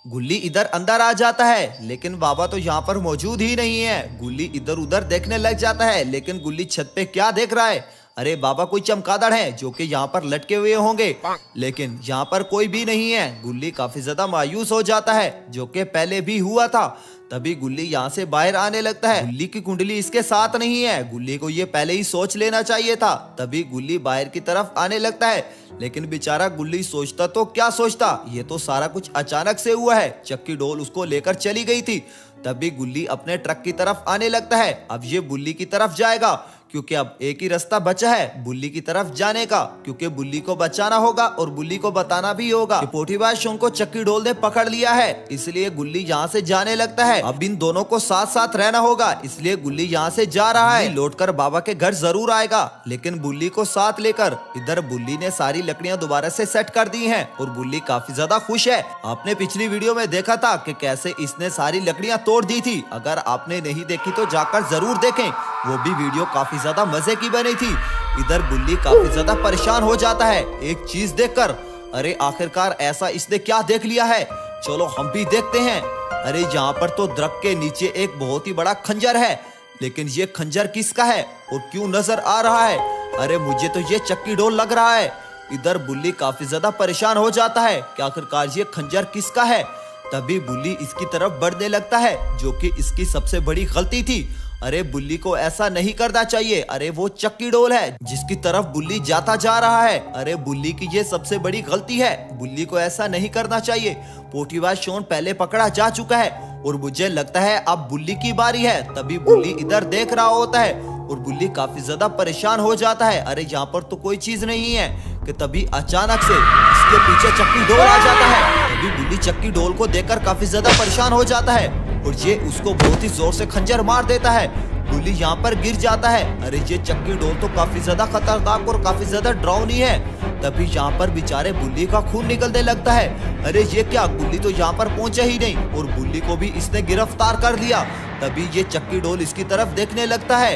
[SPEAKER 1] गुल्ली इधर अंदर आ जाता है, लेकिन बाबा तो यहाँ पर मौजूद ही नहीं है। गुल्ली इधर उधर देखने लग जाता है, लेकिन गुल्ली छत पे क्या देख रहा है। अरे बाबा कोई चमगादड़ है जो कि यहाँ पर लटके हुए होंगे, लेकिन यहाँ पर कोई भी नहीं है। गुल्ली काफी ज्यादा मायूस हो जाता है, जो कि पहले भी हुआ था। तभी गुल्ली यहाँ से बाहर आने लगता है। गुल्ली की कुंडली इसके साथ नहीं है, गुल्ली को ये पहले ही सोच लेना चाहिए था। तभी गुल्ली बाहर की तरफ आने लगता है, लेकिन बेचारा गुल्ली सोचता तो क्या सोचता, ये तो सारा कुछ अचानक से हुआ है। चक्की डोल उसको लेकर चली गई थी। तभी गुल्ली अपने ट्रक की तरफ आने लगता है। अब ये बुल्ली की तरफ जाएगा, क्योंकि अब एक ही रास्ता बचा है बुल्ली की तरफ जाने का, क्योंकि बुल्ली को बचाना होगा और बुल्ली को बताना भी होगा कि पोटीबाज शॉन को चक्की डोल ने पकड़ लिया है। इसलिए गुल्ली यहाँ से जाने लगता है। अब इन दोनों को साथ साथ रहना होगा, इसलिए गुल्ली यहाँ से जा रहा है। लौटकर बाबा के घर जरूर आएगा, लेकिन बुल्ली को साथ लेकर। इधर बुल्ली ने सारी लकड़ियाँ दोबारा से सेट कर दी है और बुल्ली काफी ज्यादा खुश है। आपने पिछली वीडियो में देखा था कि कैसे इसने सारी लकड़ियाँ तोड़ दी थी। अगर आपने नहीं देखी तो जाकर जरूर देखें, वो भी वीडियो काफी ज्यादा मजे की बनी थी। इधर बुल्ली काफी ज्यादा परेशान हो जाता है एक चीज देखकर। अरे आखिरकार ऐसा इसने क्या देख लिया है, चलो हम भी देखते हैं। अरे यहाँ पर तो दरख्त के नीचे एक बहुत ही बड़ा खंजर है, लेकिन ये खंजर किसका है और क्यों नजर आ रहा है? अरे मुझे तो ये चक्की डोल लग रहा है। इधर बुल्ली काफी ज्यादा परेशान हो जाता है कि आखिरकार ये खंजर किसका है। तभी बुल्ली इसकी तरफ बढ़ने लगता है, जो कि इसकी सबसे बड़ी गलती थी। अरे बुल्ली को ऐसा नहीं करना चाहिए। अरे वो चक्की डोल है जिसकी तरफ बुल्ली जाता जा रहा है। अरे बुल्ली की ये सबसे बड़ी गलती है, बुल्ली को ऐसा नहीं करना चाहिए। पोटीबाज शॉन पहले पकड़ा जा चुका है और मुझे लगता है अब बुल्ली की बारी है। तभी बुल्ली इधर देख रहा होता है और बुल्ली काफी ज्यादा परेशान हो जाता है। अरे यहाँ पर तो कोई चीज नहीं है कि तभी अचानक से इसके पीछे चक्की डोल आ जाता है। तभी बुल्ली चक्की डोल को देखकर काफी ज्यादा परेशान हो जाता है और ये उसको बहुत ही जोर से खंजर मार देता है। बुल्ली यहाँ पर गिर जाता है। अरे ये चक्की डोल तो काफी ज्यादा खतरनाक और काफी ज्यादा डरावनी है। तभी यहाँ पर बेचारे बुल्ली का खून निकलने लगता है। अरे ये क्या, बुल्ली तो यहाँ पर पहुंचा ही नहीं और बुल्ली को भी इसने गिरफ्तार कर लिया। तभी ये चक्की डोल इसकी तरफ देखने लगता है।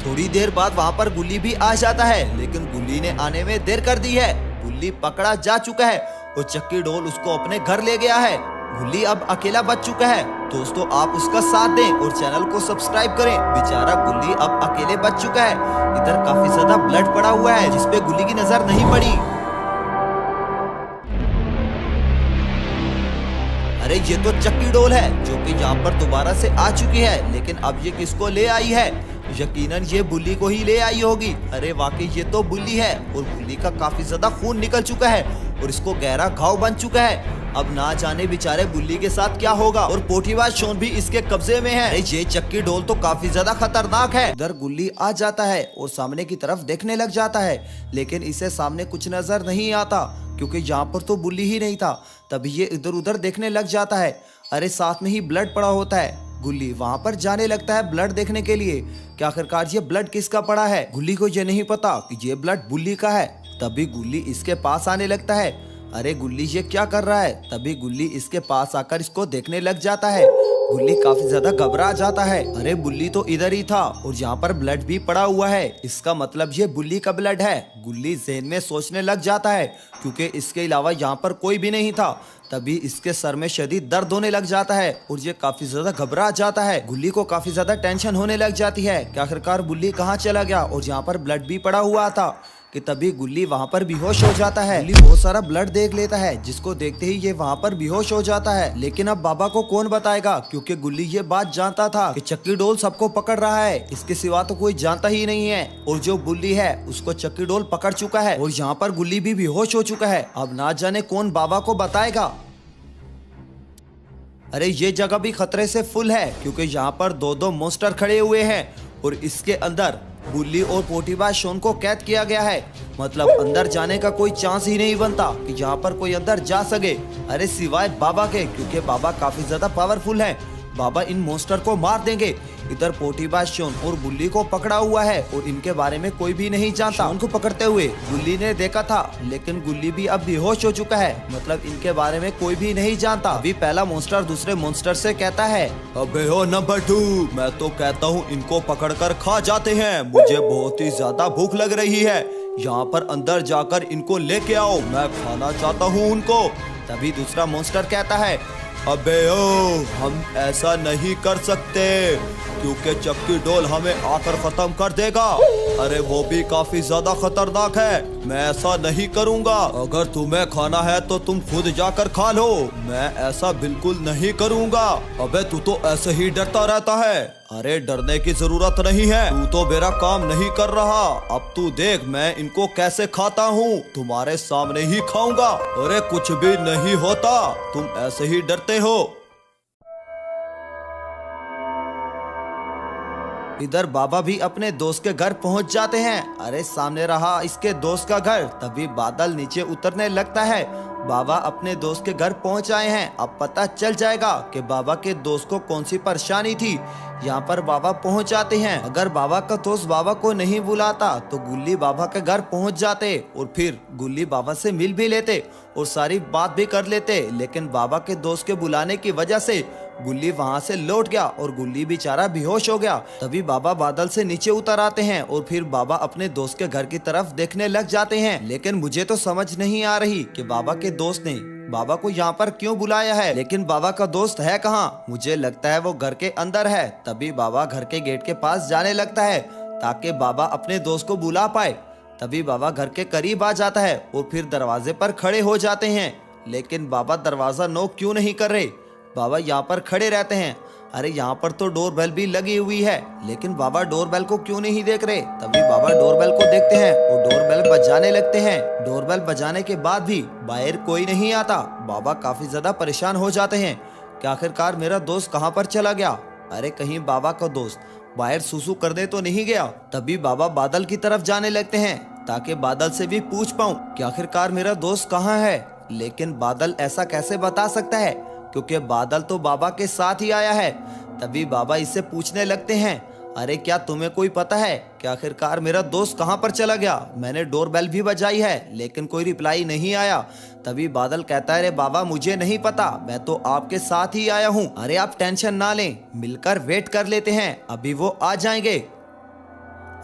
[SPEAKER 1] थोड़ी देर बाद वहाँ पर गुल्ली भी आ जाता है, लेकिन गुल्ली ने आने में देर कर दी है। गुल्ली पकड़ा जा चुका है और चक्की डोल उसको अपने घर ले गया है। गुल्ली अब अकेला बच चुका है। दोस्तों आप उसका साथ दें और चैनल को सब्सक्राइब करें। बेचारा गुल्ली अब अकेले बच चुका है। इधर काफी ज्यादा ब्लड पड़ा हुआ है जिसपे गुल्ली की नजर नहीं पड़ी। अरे ये तो चक्की डोल है जो कि यहाँ पर दोबारा से आ चुकी है, लेकिन अब ये किसको ले आई है? यकीनन ये बुल्ली को ही ले आई होगी। अरे वाकई ये तो बुल्ली है और बुल्ली का काफी ज्यादा खून निकल चुका है और इसको गहरा घाव बन चुका है। अब ना जाने बेचारे बुल्ली के साथ क्या होगा और पोटीबाज शॉन भी इसके कब्जे में है। अरे ये चक्की डोल तो काफी ज्यादा खतरनाक है। उधर गुल्ली आ जाता है और सामने की तरफ देखने लग जाता है, लेकिन इसे सामने कुछ नजर नहीं आता क्योंकि यहाँ पर तो बुल्ली ही नहीं था। तभी ये इधर उधर देखने लग जाता है। अरे साथ में ही ब्लड पड़ा होता है। गुल्ली वहां पर जाने लगता है ब्लड देखने के लिए कि आखिरकार ये ब्लड किसका पड़ा है। गुल्ली को ये नहीं पता कि ये ब्लड बुल्ली का है। तभी गुल्ली इसके पास आने लगता है। अरे गुल्ली ये क्या कर रहा है? तभी गुल्ली इसके पास आकर इसको देखने लग जाता है। गुल्ली काफी ज्यादा घबरा जाता है। अरे बुल्ली तो इधर ही था और यहाँ पर ब्लड भी पड़ा हुआ है, इसका मतलब ये बुल्ली का ब्लड है। गुल्ली ज़हन में सोचने लग जाता है क्योंकि इसके अलावा यहाँ पर कोई भी नहीं था। तभी इसके सर में शदीद दर्द होने लग जाता है और ये काफी ज्यादा घबरा जाता है। गुल्ली को काफी ज्यादा टेंशन होने लग जाती है कि आखिरकार बुल्ली कहाँ चला गया और यहाँ पर ब्लड भी पड़ा हुआ था कि तभी गुल्ली वहाँ पर बेहोश हो जाता है। गुल्ली बहुत सारा ब्लड देख लेता है, जिसको देखते ही ये वहाँ पर बेहोश हो जाता है। लेकिन अब बाबा को कौन बताएगा, क्योंकि गुल्ली ये बात जानता था कि चक्की डोल सबको पकड़ रहा है, इसके सिवा तो कोई जानता ही नहीं है। और जो बुल्ली है उसको चक्की डोल पकड़ चुका है और यहाँ पर गुल्ली भी बेहोश हो चुका है। अब ना जाने कौन बाबा को बताएगा। अरे ये जगह भी खतरे से फुल है क्योंकि यहाँ पर दो दो मॉन्स्टर खड़े हुए हैं और इसके अंदर बुल्ली और पोटीबाज शॉन को कैद किया गया है। मतलब अंदर जाने का कोई चांस ही नहीं बनता कि यहाँ पर कोई अंदर जा सके, अरे सिवाय बाबा के, क्योंकि बाबा काफी ज्यादा पावरफुल है। बाबा इन मॉन्स्टर को मार देंगे। इधर पोटीबाज शॉन और बुल्ली को पकड़ा हुआ है और इनके बारे में कोई भी नहीं जानता। उनको पकड़ते हुए गुल्ली ने देखा था, लेकिन गुल्ली भी अब बेहोश हो चुका है, मतलब इनके बारे में कोई भी नहीं जानता। अभी पहला मॉन्स्टर दूसरे मॉन्स्टर से कहता है, अबे हो नंबर 2, मैं तो कहता हूँ इनको पकड़कर खा जाते हैं, मुझे बहुत ही ज्यादा भूख लग रही है, यहाँ पर अंदर जाकर इनको लेके आओ, मैं खाना चाहता हूँ उनको। तभी दूसरा मॉन्स्टर कहता है, अबे ओ, हम ऐसा नहीं कर सकते क्योंकि चक्की डोल हमें आकर खत्म कर देगा। अरे वो भी काफी ज्यादा खतरनाक है, मैं ऐसा नहीं करूंगा। अगर तुम्हें खाना है तो तुम खुद जाकर खा लो, मैं ऐसा बिल्कुल नहीं करूंगा। अबे तू तो ऐसे ही डरता रहता है। अरे डरने की जरूरत नहीं है, तू तो मेरा काम नहीं कर रहा। अब तू देख मैं इनको कैसे खाता हूँ, तुम्हारे सामने ही खाऊंगा। अरे कुछ भी नहीं होता, तुम ऐसे ही डरते हो। इधर बाबा भी अपने दोस्त के घर पहुंच जाते हैं। अरे सामने रहा इसके दोस्त का घर। तभी बादल नीचे उतरने लगता है। बाबा अपने दोस्त के घर पहुंच आए हैं। अब पता चल जाएगा कि बाबा के दोस्त को कौन सी परेशानी थी। यहाँ पर बाबा पहुंच जाते हैं। अगर बाबा का दोस्त बाबा को नहीं बुलाता तो गुल्ली बाबा के घर पहुंच जाते और फिर गुल्ली बाबा से मिल भी लेते और सारी बात भी कर लेते। लेकिन बाबा के दोस्त के बुलाने की वजह से गुल्ली वहां से लौट गया और गुल्ली बेचारा बेहोश हो गया। तभी बाबा बादल से नीचे उतर आते हैं और फिर बाबा अपने दोस्त के घर की तरफ देखने लग जाते हैं। लेकिन मुझे तो समझ नहीं आ रही कि बाबा के दोस्त ने बाबा को यहाँ पर क्यों बुलाया है। लेकिन बाबा का दोस्त है कहाँ? मुझे लगता है वो घर के अंदर है। तभी बाबा घर के गेट के पास जाने लगता है ताकि बाबा अपने दोस्त को बुला पाए। तभी बाबा घर के करीब आ जाता है और फिर दरवाजे पर खड़े हो जाते हैं। लेकिन बाबा दरवाजा नॉक क्यों नहीं कर रहे? बाबा यहाँ पर खड़े रहते हैं। अरे यहाँ पर तो डोरबेल भी लगी हुई है, लेकिन बाबा डोरबेल को क्यों नहीं देख रहे? तभी बाबा डोरबेल को देखते हैं और डोरबेल बजाने लगते हैं। डोरबेल बजाने के बाद भी बाहर कोई नहीं आता। बाबा काफी ज्यादा परेशान हो जाते हैं कि आखिरकार मेरा दोस्त कहाँ पर चला गया। अरे कहीं बाबा का दोस्त बाहर सुसु करने तो नहीं गया। तभी बाबा बादल की तरफ जाने लगते हैं ताकि बादल से भी पूछ पाऊं कि आखिरकार मेरा दोस्त कहाँ है। लेकिन बादल ऐसा कैसे बता सकता है क्योंकि बादल तो बाबा के साथ ही आया है। तभी बाबा इससे पूछने लगते हैं, अरे क्या तुम्हें कोई पता है कि आखिरकार मेरा दोस्त कहाँ पर चला गया? मैंने डोरबेल भी बजाई है लेकिन कोई रिप्लाई नहीं आया। तभी बादल कहता है, अरे बाबा मुझे नहीं पता, मैं तो आपके साथ ही आया हूँ। अरे आप टेंशन ना लें, मिलकर वेट कर लेते हैं, अभी वो आ जाएंगे।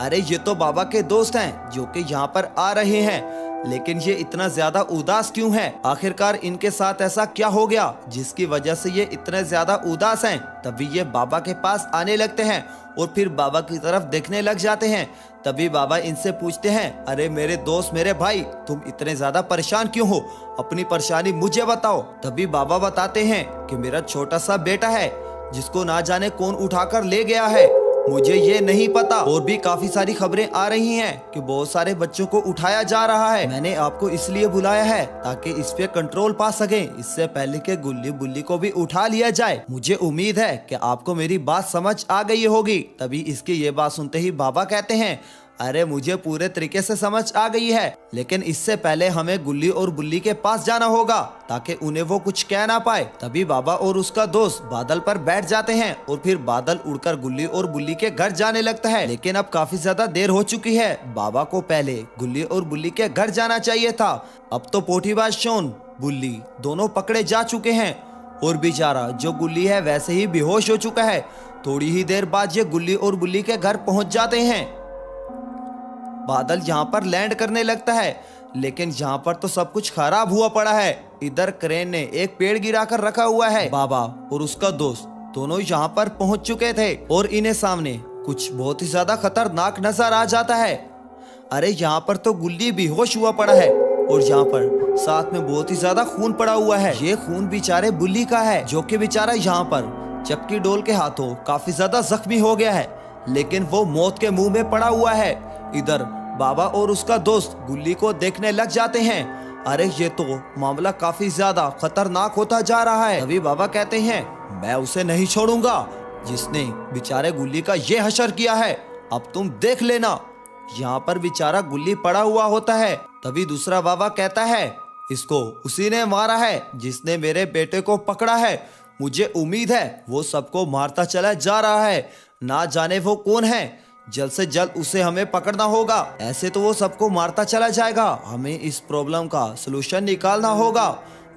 [SPEAKER 1] अरे ये तो बाबा के दोस्त हैं जो कि यहाँ पर आ रहे हैं, लेकिन ये इतना ज्यादा उदास क्यों है? आखिरकार इनके साथ ऐसा क्या हो गया जिसकी वजह से ये इतने ज्यादा उदास हैं? तभी ये बाबा के पास आने लगते हैं और फिर बाबा की तरफ देखने लग जाते हैं। तभी बाबा इनसे पूछते हैं, अरे मेरे दोस्त, मेरे भाई, तुम इतने ज्यादा परेशान क्यों हो? अपनी परेशानी मुझे बताओ। तभी बाबा बताते हैं कि मेरा छोटा सा बेटा है जिसको ना जाने कौन उठाकर ले गया है, मुझे ये नहीं पता। और भी काफी सारी खबरें आ रही हैं कि बहुत सारे बच्चों को उठाया जा रहा है। मैंने आपको इसलिए बुलाया है ताकि इस पे कंट्रोल पा सके, इससे पहले कि गुल्ली बुल्ली को भी उठा लिया जाए। मुझे उम्मीद है कि आपको मेरी बात समझ आ गई होगी। तभी इसकी ये बात सुनते ही बाबा कहते हैं, अरे मुझे पूरे तरीके से समझ आ गई है, लेकिन इससे पहले हमें गुल्ली और बुल्ली के पास जाना होगा ताकि उन्हें वो कुछ कह ना पाए। तभी बाबा और उसका दोस्त बादल पर बैठ जाते हैं और फिर बादल उड़कर गुल्ली और बुल्ली के घर जाने लगता है। लेकिन अब काफी ज्यादा देर हो चुकी है, बाबा को पहले गुल्ली और बुल्ली के घर जाना चाहिए था। अब तो पोटीबाज शोन, बुल्ली दोनों पकड़े जा चुके हैं और बेचारा जो गुल्ली है वैसे ही बेहोश हो चुका है। थोड़ी ही देर बाद ये गुल्ली और बुल्ली के घर पहुंच जाते हैं। बादल यहाँ पर लैंड करने लगता है, लेकिन यहाँ पर तो सब कुछ खराब हुआ पड़ा है। इधर क्रेन ने एक पेड़ गिराकर रखा हुआ है। बाबा और उसका दोस्त दोनों यहाँ पर पहुंच चुके थे और इन्हें सामने कुछ बहुत ही ज्यादा खतरनाक नजर आ जाता है। अरे यहाँ पर तो गुल्ली बेहोश हुआ पड़ा है और यहाँ पर साथ में बहुत ही ज्यादा खून पड़ा हुआ है। ये खून बेचारे बुल्ली का है जो कि बेचारा यहाँ पर चक्की डोल के हाथों काफी ज्यादा जख्मी हो गया है, लेकिन वो मौत के मुंह में पड़ा हुआ है। इधर बाबा और उसका दोस्त गुल्ली को देखने लग जाते हैं। अरे ये तो मामला काफी ज्यादा खतरनाक होता जा रहा है। तभी बाबा कहते हैं, मैं उसे नहीं छोड़ूंगा जिसने बेचारे गुल्ली का ये हशर किया है, अब तुम देख लेना। यहाँ पर बेचारा गुल्ली पड़ा हुआ होता है। तभी दूसरा बाबा कहता है, इसको उसी ने मारा है जिसने मेरे बेटे को पकड़ा है। मुझे उम्मीद है वो सबको मारता चला जा रहा है, ना जाने वो कौन है। जल्द से जल्द उसे हमें पकड़ना होगा, ऐसे तो वो सबको मारता चला जाएगा। हमें इस प्रॉब्लम का सलूशन निकालना होगा,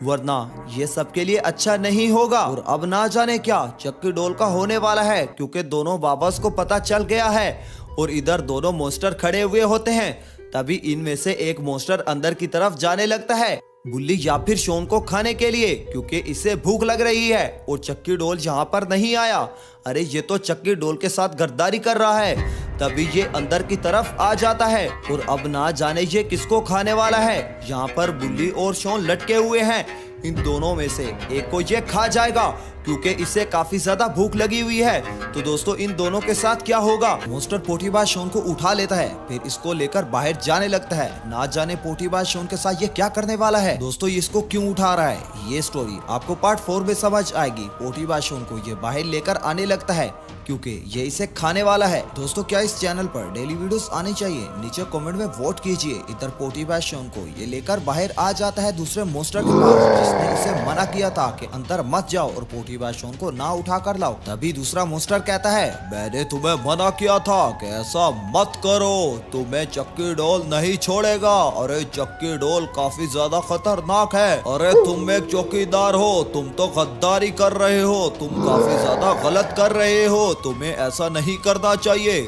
[SPEAKER 1] वरना ये सबके लिए अच्छा नहीं होगा। और अब ना जाने क्या चक्की डोल का होने वाला है, क्योंकि दोनों बाबास को पता चल गया है और इधर दोनों मॉन्स्टर खड़े हुए होते हैं। तभी इनमें से एक मॉन्स्टर अंदर की तरफ जाने लगता है गुल्ली या फिर शोन को खाने के लिए, क्योंकि इसे भूख लग रही है। और चक्की डोल यहाँ पर नहीं आया। अरे ये तो चक्की डोल के साथ गद्दारी कर रहा है। तभी ये अंदर की तरफ आ जाता है और अब ना जाने ये किसको खाने वाला है। यहाँ पर गुल्ली और शोन लटके हुए हैं। इन दोनों में से एक को ये खा जाएगा, क्योंकि इसे काफी ज्यादा भूख लगी हुई है। तो दोस्तों इन दोनों के साथ क्या होगा? मोस्टर पोटीबाज शोन को उठा लेता है, फिर इसको लेकर बाहर जाने लगता है। ना जाने पोटीबाज शोन के साथ ये क्या करने वाला है। दोस्तों इसको क्यों उठा रहा है, ये स्टोरी आपको पार्ट 4 में समझ आएगी। पोटीबाज शोन को ये बाहर लेकर आने लगता है, क्योंकि ये इसे खाने वाला है। दोस्तों क्या इस चैनल पर डेली वीडियोस आनी चाहिए? नीचे कमेंट में वोट कीजिए। इधर पोटीबाज शोन को ये लेकर बाहर आ जाता है दूसरे मोस्टर के पास, जिसने इसे मना किया था कि अंदर मत जाओ और पोटीबाज शोन को ना उठा कर लाओ। तभी दूसरा मोस्टर कहता है, मैंने तुम्हें मना किया था कि ऐसा मत करो, तुम्हें चक्की डोल नहीं छोड़ेगा। अरे चक्की डोल काफी ज्यादा खतरनाक है। अरे तुम एक चौकीदार हो, तुम तो गद्दारी कर रहे हो, तुम काफी ज्यादा गलत कर रहे हो, तुम्हें ऐसा नहीं करना चाहिए।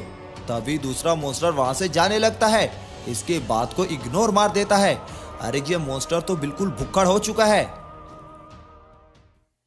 [SPEAKER 1] तभी दूसरा मोस्टर वहां से जाने लगता है, इसकी बात को इग्नोर मार देता है। अरे ये मोस्टर तो बिल्कुल भुक्कड़ हो चुका है।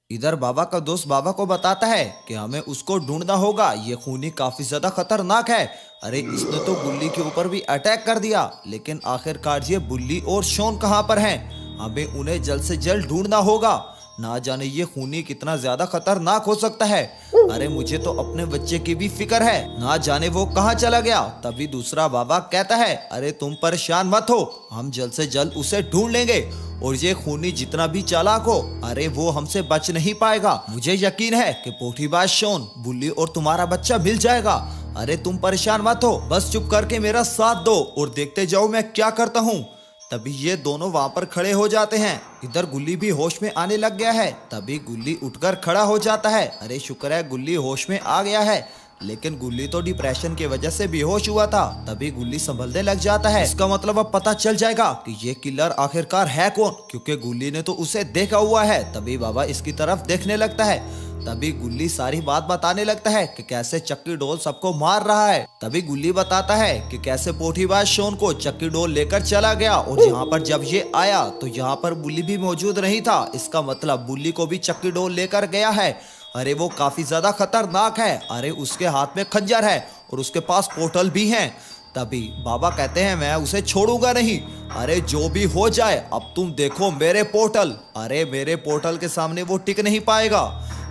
[SPEAKER 1] इधर बाबा का दोस्त बाबा को बताता है कि हमें उसको ढूंढना होगा, ये खूनी काफी ज्यादा खतरनाक है। अरे इसने तो गुल्ली के ऊपर भी अटैक कर दिया, लेकिन आखिरकार ये बुल्ली और शोन कहाँ पर हैं? हमें उन्हें जल्द से जल्द ढूंढना होगा। ना जाने ये खूनी कितना ज्यादा खतरनाक हो सकता है। अरे मुझे तो अपने बच्चे की भी फिक्र है, ना जाने वो कहाँ चला गया। तभी दूसरा बाबा कहता है, अरे तुम परेशान मत हो, हम जल्द से जल्द उसे ढूंढ लेंगे। और ये खूनी जितना भी चालाक हो, अरे वो हमसे बच नहीं पाएगा। मुझे यकीन है कि पोटीबाज शोन, बुल्ली और तुम्हारा बच्चा मिल जाएगा। अरे तुम परेशान मत हो, बस चुप करके मेरा साथ दो और देखते जाओ मैं क्या करता हूँ। तभी ये दोनों वहां पर खड़े हो जाते हैं। इधर गुल्ली भी होश में आने लग गया है। तभी गुल्ली उठकर खड़ा हो जाता है। अरे शुक्र है गुल्ली होश में आ गया है, लेकिन गुल्ली तो डिप्रेशन की वजह से बेहोश हुआ था। तभी गुल्ली संभलने लग जाता है। इसका मतलब अब पता चल जाएगा कि ये किलर आखिरकार है कौन, क्योंकि गुल्ली ने तो उसे देखा हुआ है। तभी बाबा इसकी तरफ देखने लगता है। तभी गुल्ली सारी बात बताने लगता है कि कैसे चक्की डोल सबको मार रहा है। तभी गुल्ली बताता है कि कैसे पोटीबाज शोन को चक्की डोल लेकर चला गया, और यहाँ पर जब ये आया तो यहाँ पर बुल्ली भी मौजूद नहीं था। इसका मतलब बुल्ली को भी चक्की डोल लेकर गया है। अरे वो काफी ज्यादा खतरनाक है। अरे उसके हाथ में खंजर है और उसके पास पोर्टल भी है। तभी बाबा कहते हैं, मैं उसे छोड़ूंगा नहीं। अरे जो भी हो जाए, अब तुम देखो मेरे पोर्टल। अरे मेरे पोर्टल के सामने वो टिक नहीं पाएगा।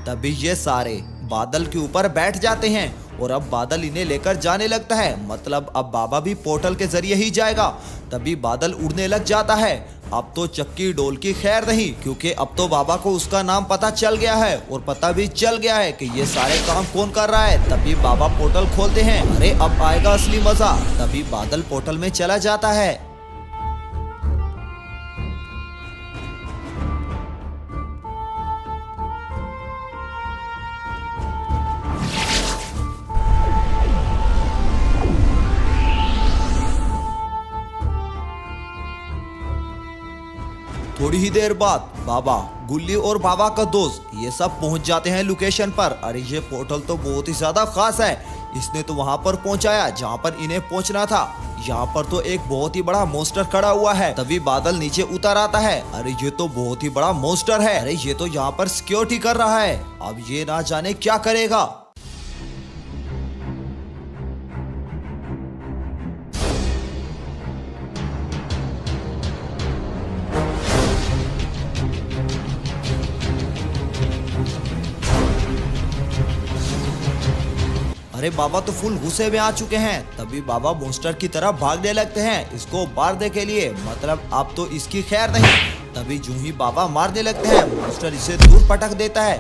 [SPEAKER 1] तभी ये सारे बादल के ऊपर बैठ जाते हैं और अब बादल इन्हें लेकर जाने लगता है। मतलब अब बाबा भी पोर्टल के जरिए ही जाएगा। तभी बादल उड़ने लग जाता है। अब तो चक्की डोल की खैर नहीं, क्योंकि अब तो बाबा को उसका नाम पता चल गया है और पता भी चल गया है कि ये सारे काम कौन कर रहा है। तभी बाबा पोर्टल खोलते हैं। अरे अब आएगा असली मजा। तभी बादल पोर्टल में चला जाता है। थोड़ी ही देर बाद बाबा, गुल्ली और बाबा का दोस्त ये सब पहुंच जाते हैं लोकेशन पर। अरे ये पोर्टल तो बहुत ही ज्यादा खास है, इसने तो वहां पर पहुंचाया जहां पर इन्हें पहुंचना था। यहाँ पर तो एक बहुत ही बड़ा मोस्टर खड़ा हुआ है। तभी बादल नीचे उतर आता है। अरे ये तो बहुत ही बड़ा मोस्टर है। अरे ये तो यहाँ पर सिक्योरिटी कर रहा है। अब ये ना जाने क्या करेगा। अरे बाबा तो फुल गुस्से में आ चुके हैं। तभी बाबा मोस्टर की तरफ भागने लगते हैं इसको मारने के लिए। मतलब अब तो इसकी खैर नहीं। तभी जूं ही बाबा मारने लगते हैं, मोस्टर इसे दूर पटक देता है।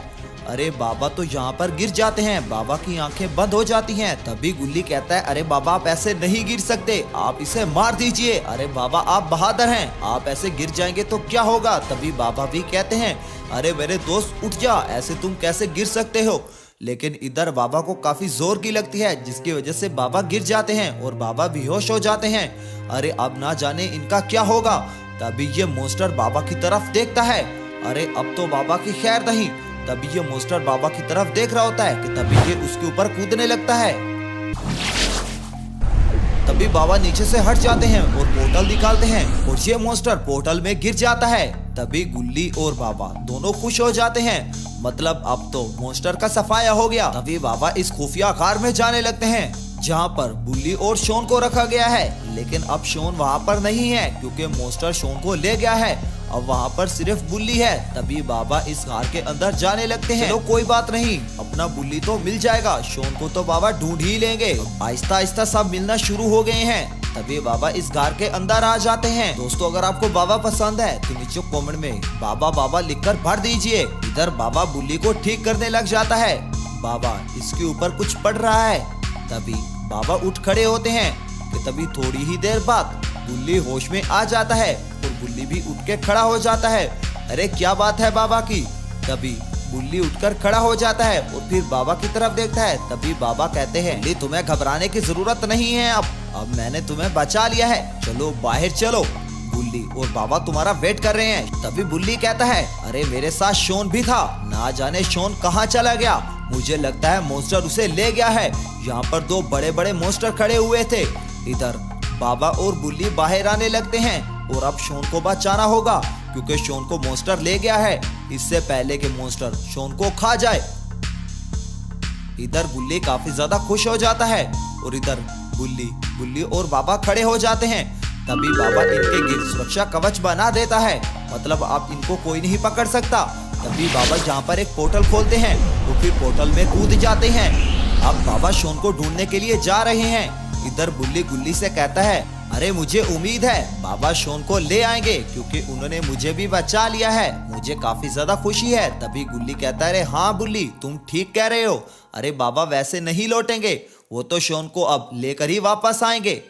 [SPEAKER 1] अरे बाबा तो यहाँ पर गिर जाते हैं। बाबा की आंखें बंद हो जाती हैं। तभी गुल्ली कहता है, अरे बाबा आप ऐसे नहीं गिर सकते, आप इसे मार दीजिए। अरे बाबा आप बहादुर हैं, आप ऐसे गिर जाएंगे तो क्या होगा। तभी बाबा भी कहते हैं, अरे मेरे दोस्त उठ जा, ऐसे तुम कैसे गिर सकते हो। लेकिन इधर बाबा को काफी जोर की लगती है, जिसकी वजह से बाबा गिर जाते हैं और बाबा बेहोश हो जाते हैं। अरे अब ना जाने इनका क्या होगा। तभी ये मोस्टर बाबा की तरफ देखता है। अरे अब तो बाबा की खैर नहीं। तभी ये मोस्टर बाबा की तरफ देख रहा होता है कि तभी ये उसके ऊपर कूदने लगता है। तभी बाबा नीचे से हट जाते हैं और पोर्टल निकालते हैं और ये मॉन्स्टर पोर्टल में गिर जाता है। तभी गुल्ली और बाबा दोनों खुश हो जाते हैं, मतलब अब तो मॉन्स्टर का सफाया हो गया। तभी बाबा इस खुफिया कार में जाने लगते हैं जहाँ पर बुल्ली और शॉन को रखा गया है, लेकिन अब शॉन वहाँ पर नहीं है क्योंकि मॉन्स्टर शॉन को ले गया है। अब वहाँ पर सिर्फ बुल्ली है। तभी बाबा इस कार के अंदर जाने लगते हैं। चलो कोई बात नहीं, अपना बुल्ली तो मिल जाएगा, शॉन को तो बाबा ढूंढ ही लेंगे। आहिस्ता आहिस्ता सब मिलना शुरू हो गए हैं। तभी बाबा इस घर के अंदर आ जाते हैं। दोस्तों अगर आपको बाबा पसंद है तो नीचे कमेंट में बाबा बाबा लिखकर भर दीजिए। इधर बाबा बुल्ली को ठीक करने लग जाता है। बाबा इसके ऊपर कुछ पड़ रहा है। तभी बाबा उठ खड़े होते हैं कि तभी थोड़ी ही देर बाद बुल्ली होश में आ जाता है और बुल्ली भी उठ के खड़ा हो जाता है। अरे क्या बात है बाबा की। तभी बुल्ली उठकर खड़ा हो जाता है और फिर बाबा की तरफ देखता है। तभी बाबा कहते हैं बुल्ली तुम्हें घबराने की जरूरत नहीं है, अब मैंने तुम्हें बचा लिया है, चलो बाहर चलो। बुल्ली और बाबा तुम्हारा वेट कर रहे हैं। तभी बुल्ली कहता है अरे मेरे साथ शॉन भी था, ना जाने शॉन कहाँ चला गया, मुझे लगता है मॉन्स्टर उसे ले गया है। यहाँ पर दो बड़े बड़े मॉन्स्टर खड़े हुए थे। इधर बाबा और बुल्ली बाहर आने लगते हैं और अब शॉन को बचाना होगा क्योंकि शॉन को मॉन्स्टर ले गया है, इससे पहले कि मॉन्स्टर शॉन को खा जाए। इधर बुल्ली काफी ज्यादा खुश हो जाता है और इधर बुल्ली और बाबा खड़े हो जाते हैं। तभी बाबा इनके गिर सुरक्षा कवच बना देता है, मतलब अब इनको कोई नहीं पकड़ सकता। तभी बाबा यहाँ पर एक पोर्टल खोलते हैं तो फिर पोर्टल में कूद जाते हैं। अब बाबा शॉन को ढूंढने के लिए जा रहे हैं। इधर बुल्ली गुल्ली से कहता है अरे मुझे उम्मीद है बाबा शॉन को ले आएंगे क्योंकि उन्होंने मुझे भी बचा लिया है, मुझे काफी ज्यादा खुशी है। तभी गुल्ली कहता है अरे हाँ बुल्ली तुम ठीक कह रहे हो, अरे बाबा वैसे नहीं लौटेंगे, वो तो शॉन को अब लेकर ही वापस आएंगे।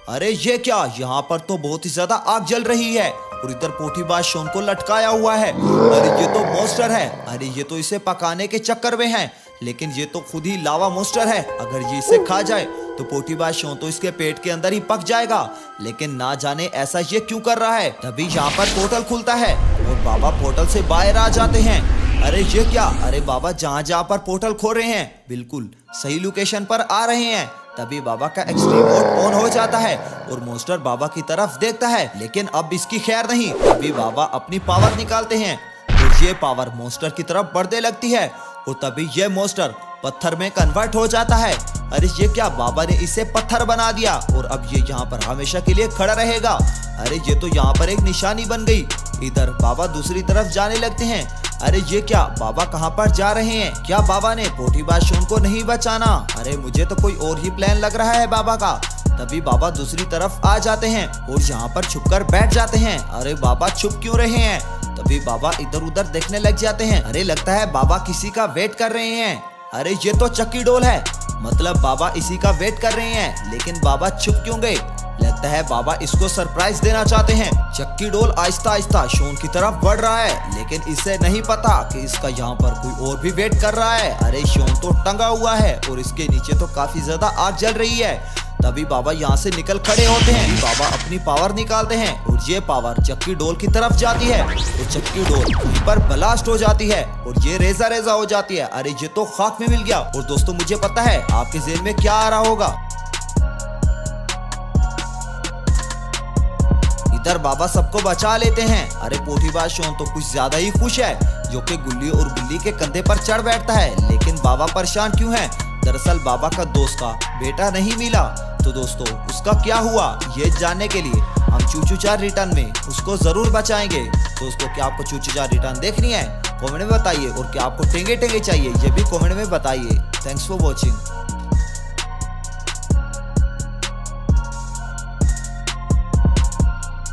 [SPEAKER 1] अरे ये क्या, यहाँ पर तो बहुत ही ज्यादा आग जल रही है और इधर पोठीबाज शॉन को लटकाया हुआ है। अरे ये तो मॉन्स्टर है, अरे ये तो इसे पकाने के चक्कर में है, लेकिन ये तो खुद ही लावा मॉन्स्टर है, अगर ये इसे खा जाए तो पोठीबाज शॉन तो इसके पेट के अंदर ही पक जाएगा, लेकिन ना जाने ऐसा ये क्यों कर रहा है। तभी यहाँ पर पोर्टल खुलता है और बाबा पोर्टल से बाहर आ जाते हैं। अरे ये क्या, अरे बाबा जहाँ पर पोर्टल खोल रहे हैं बिल्कुल सही लोकेशन पर आ रहे हैं। तभी बाबा का एक्सट्रीम मोड ऑन हो जाता है और मॉन्स्टर बाबा की तरफ देखता है, लेकिन अब इसकी खैर नहीं। तभी बाबा अपनी पावर निकालते हैं और ये पावर मॉन्स्टर की तरफ बढ़ने लगती है और तभी ये मॉन्स्टर पत्थर में कन्वर्ट हो जाता है। अरे ये क्या, बाबा ने इसे पत्थर बना दिया और अब ये यहाँ पर हमेशा के लिए खड़ा रहेगा। अरे ये तो यहाँ पर एक निशानी बन गई। इधर बाबा दूसरी तरफ जाने लगते हैं। अरे ये क्या, बाबा कहाँ पर जा रहे हैं, क्या बाबा ने पोठीबाज शॉन को नहीं बचाना, अरे मुझे तो कोई और ही प्लान लग रहा है बाबा का। तभी बाबा दूसरी तरफ आ जाते हैं और यहाँ पर छुपकर बैठ जाते हैं। अरे बाबा छुप क्यों रहे हैं। तभी बाबा इधर उधर देखने लग जाते हैं। अरे लगता है बाबा किसी का वेट कर रहे हैं। अरे ये तो चक्की डोल है, मतलब बाबा इसी का वेट कर रहे हैं, लेकिन बाबा छुप क्यों गए। लगता है बाबा इसको सरप्राइज देना चाहते हैं। चक्की डोल आहिस्ता आहिस्ता शॉन की तरफ बढ़ रहा है, लेकिन इसे नहीं पता कि इसका यहाँ पर कोई और भी वेट कर रहा है। अरे शॉन तो टंगा हुआ है और इसके नीचे तो काफी ज्यादा आग जल रही है। तभी बाबा यहाँ से निकल खड़े होते हैं। बाबा अपनी पावर निकालते हैं और ये पावर चक्की डोल की तरफ जाती है तो चक्की डोल वहीं पर ब्लास्ट हो जाती है और ये रेजा रेजा हो जाती है। अरे ये तो खाक में मिल गया। और दोस्तों मुझे पता है आपके ज़हन में क्या आ रहा होगा। इधर बाबा सबको बचा लेते हैं। अरे पोठीबाज शॉन तो कुछ ज्यादा ही खुश है, जो कि गुल्ली और बुल्ली के कंधे पर चढ़ बैठता है, लेकिन बाबा परेशान क्यों है। दरअसल बाबा का दोस्त का बेटा नहीं मिला, तो दोस्तों उसका क्या हुआ ये जानने के लिए हम चूचू चार रिटर्न में उसको जरूर बचाएंगे। दोस्तों क्या आपको चूचू चार रिटर्न देखनी है कमेंट में बताइए, और क्या आपको टेंगे टेंगे चाहिए ये भी कमेंट में बताइए। Thanks for watching.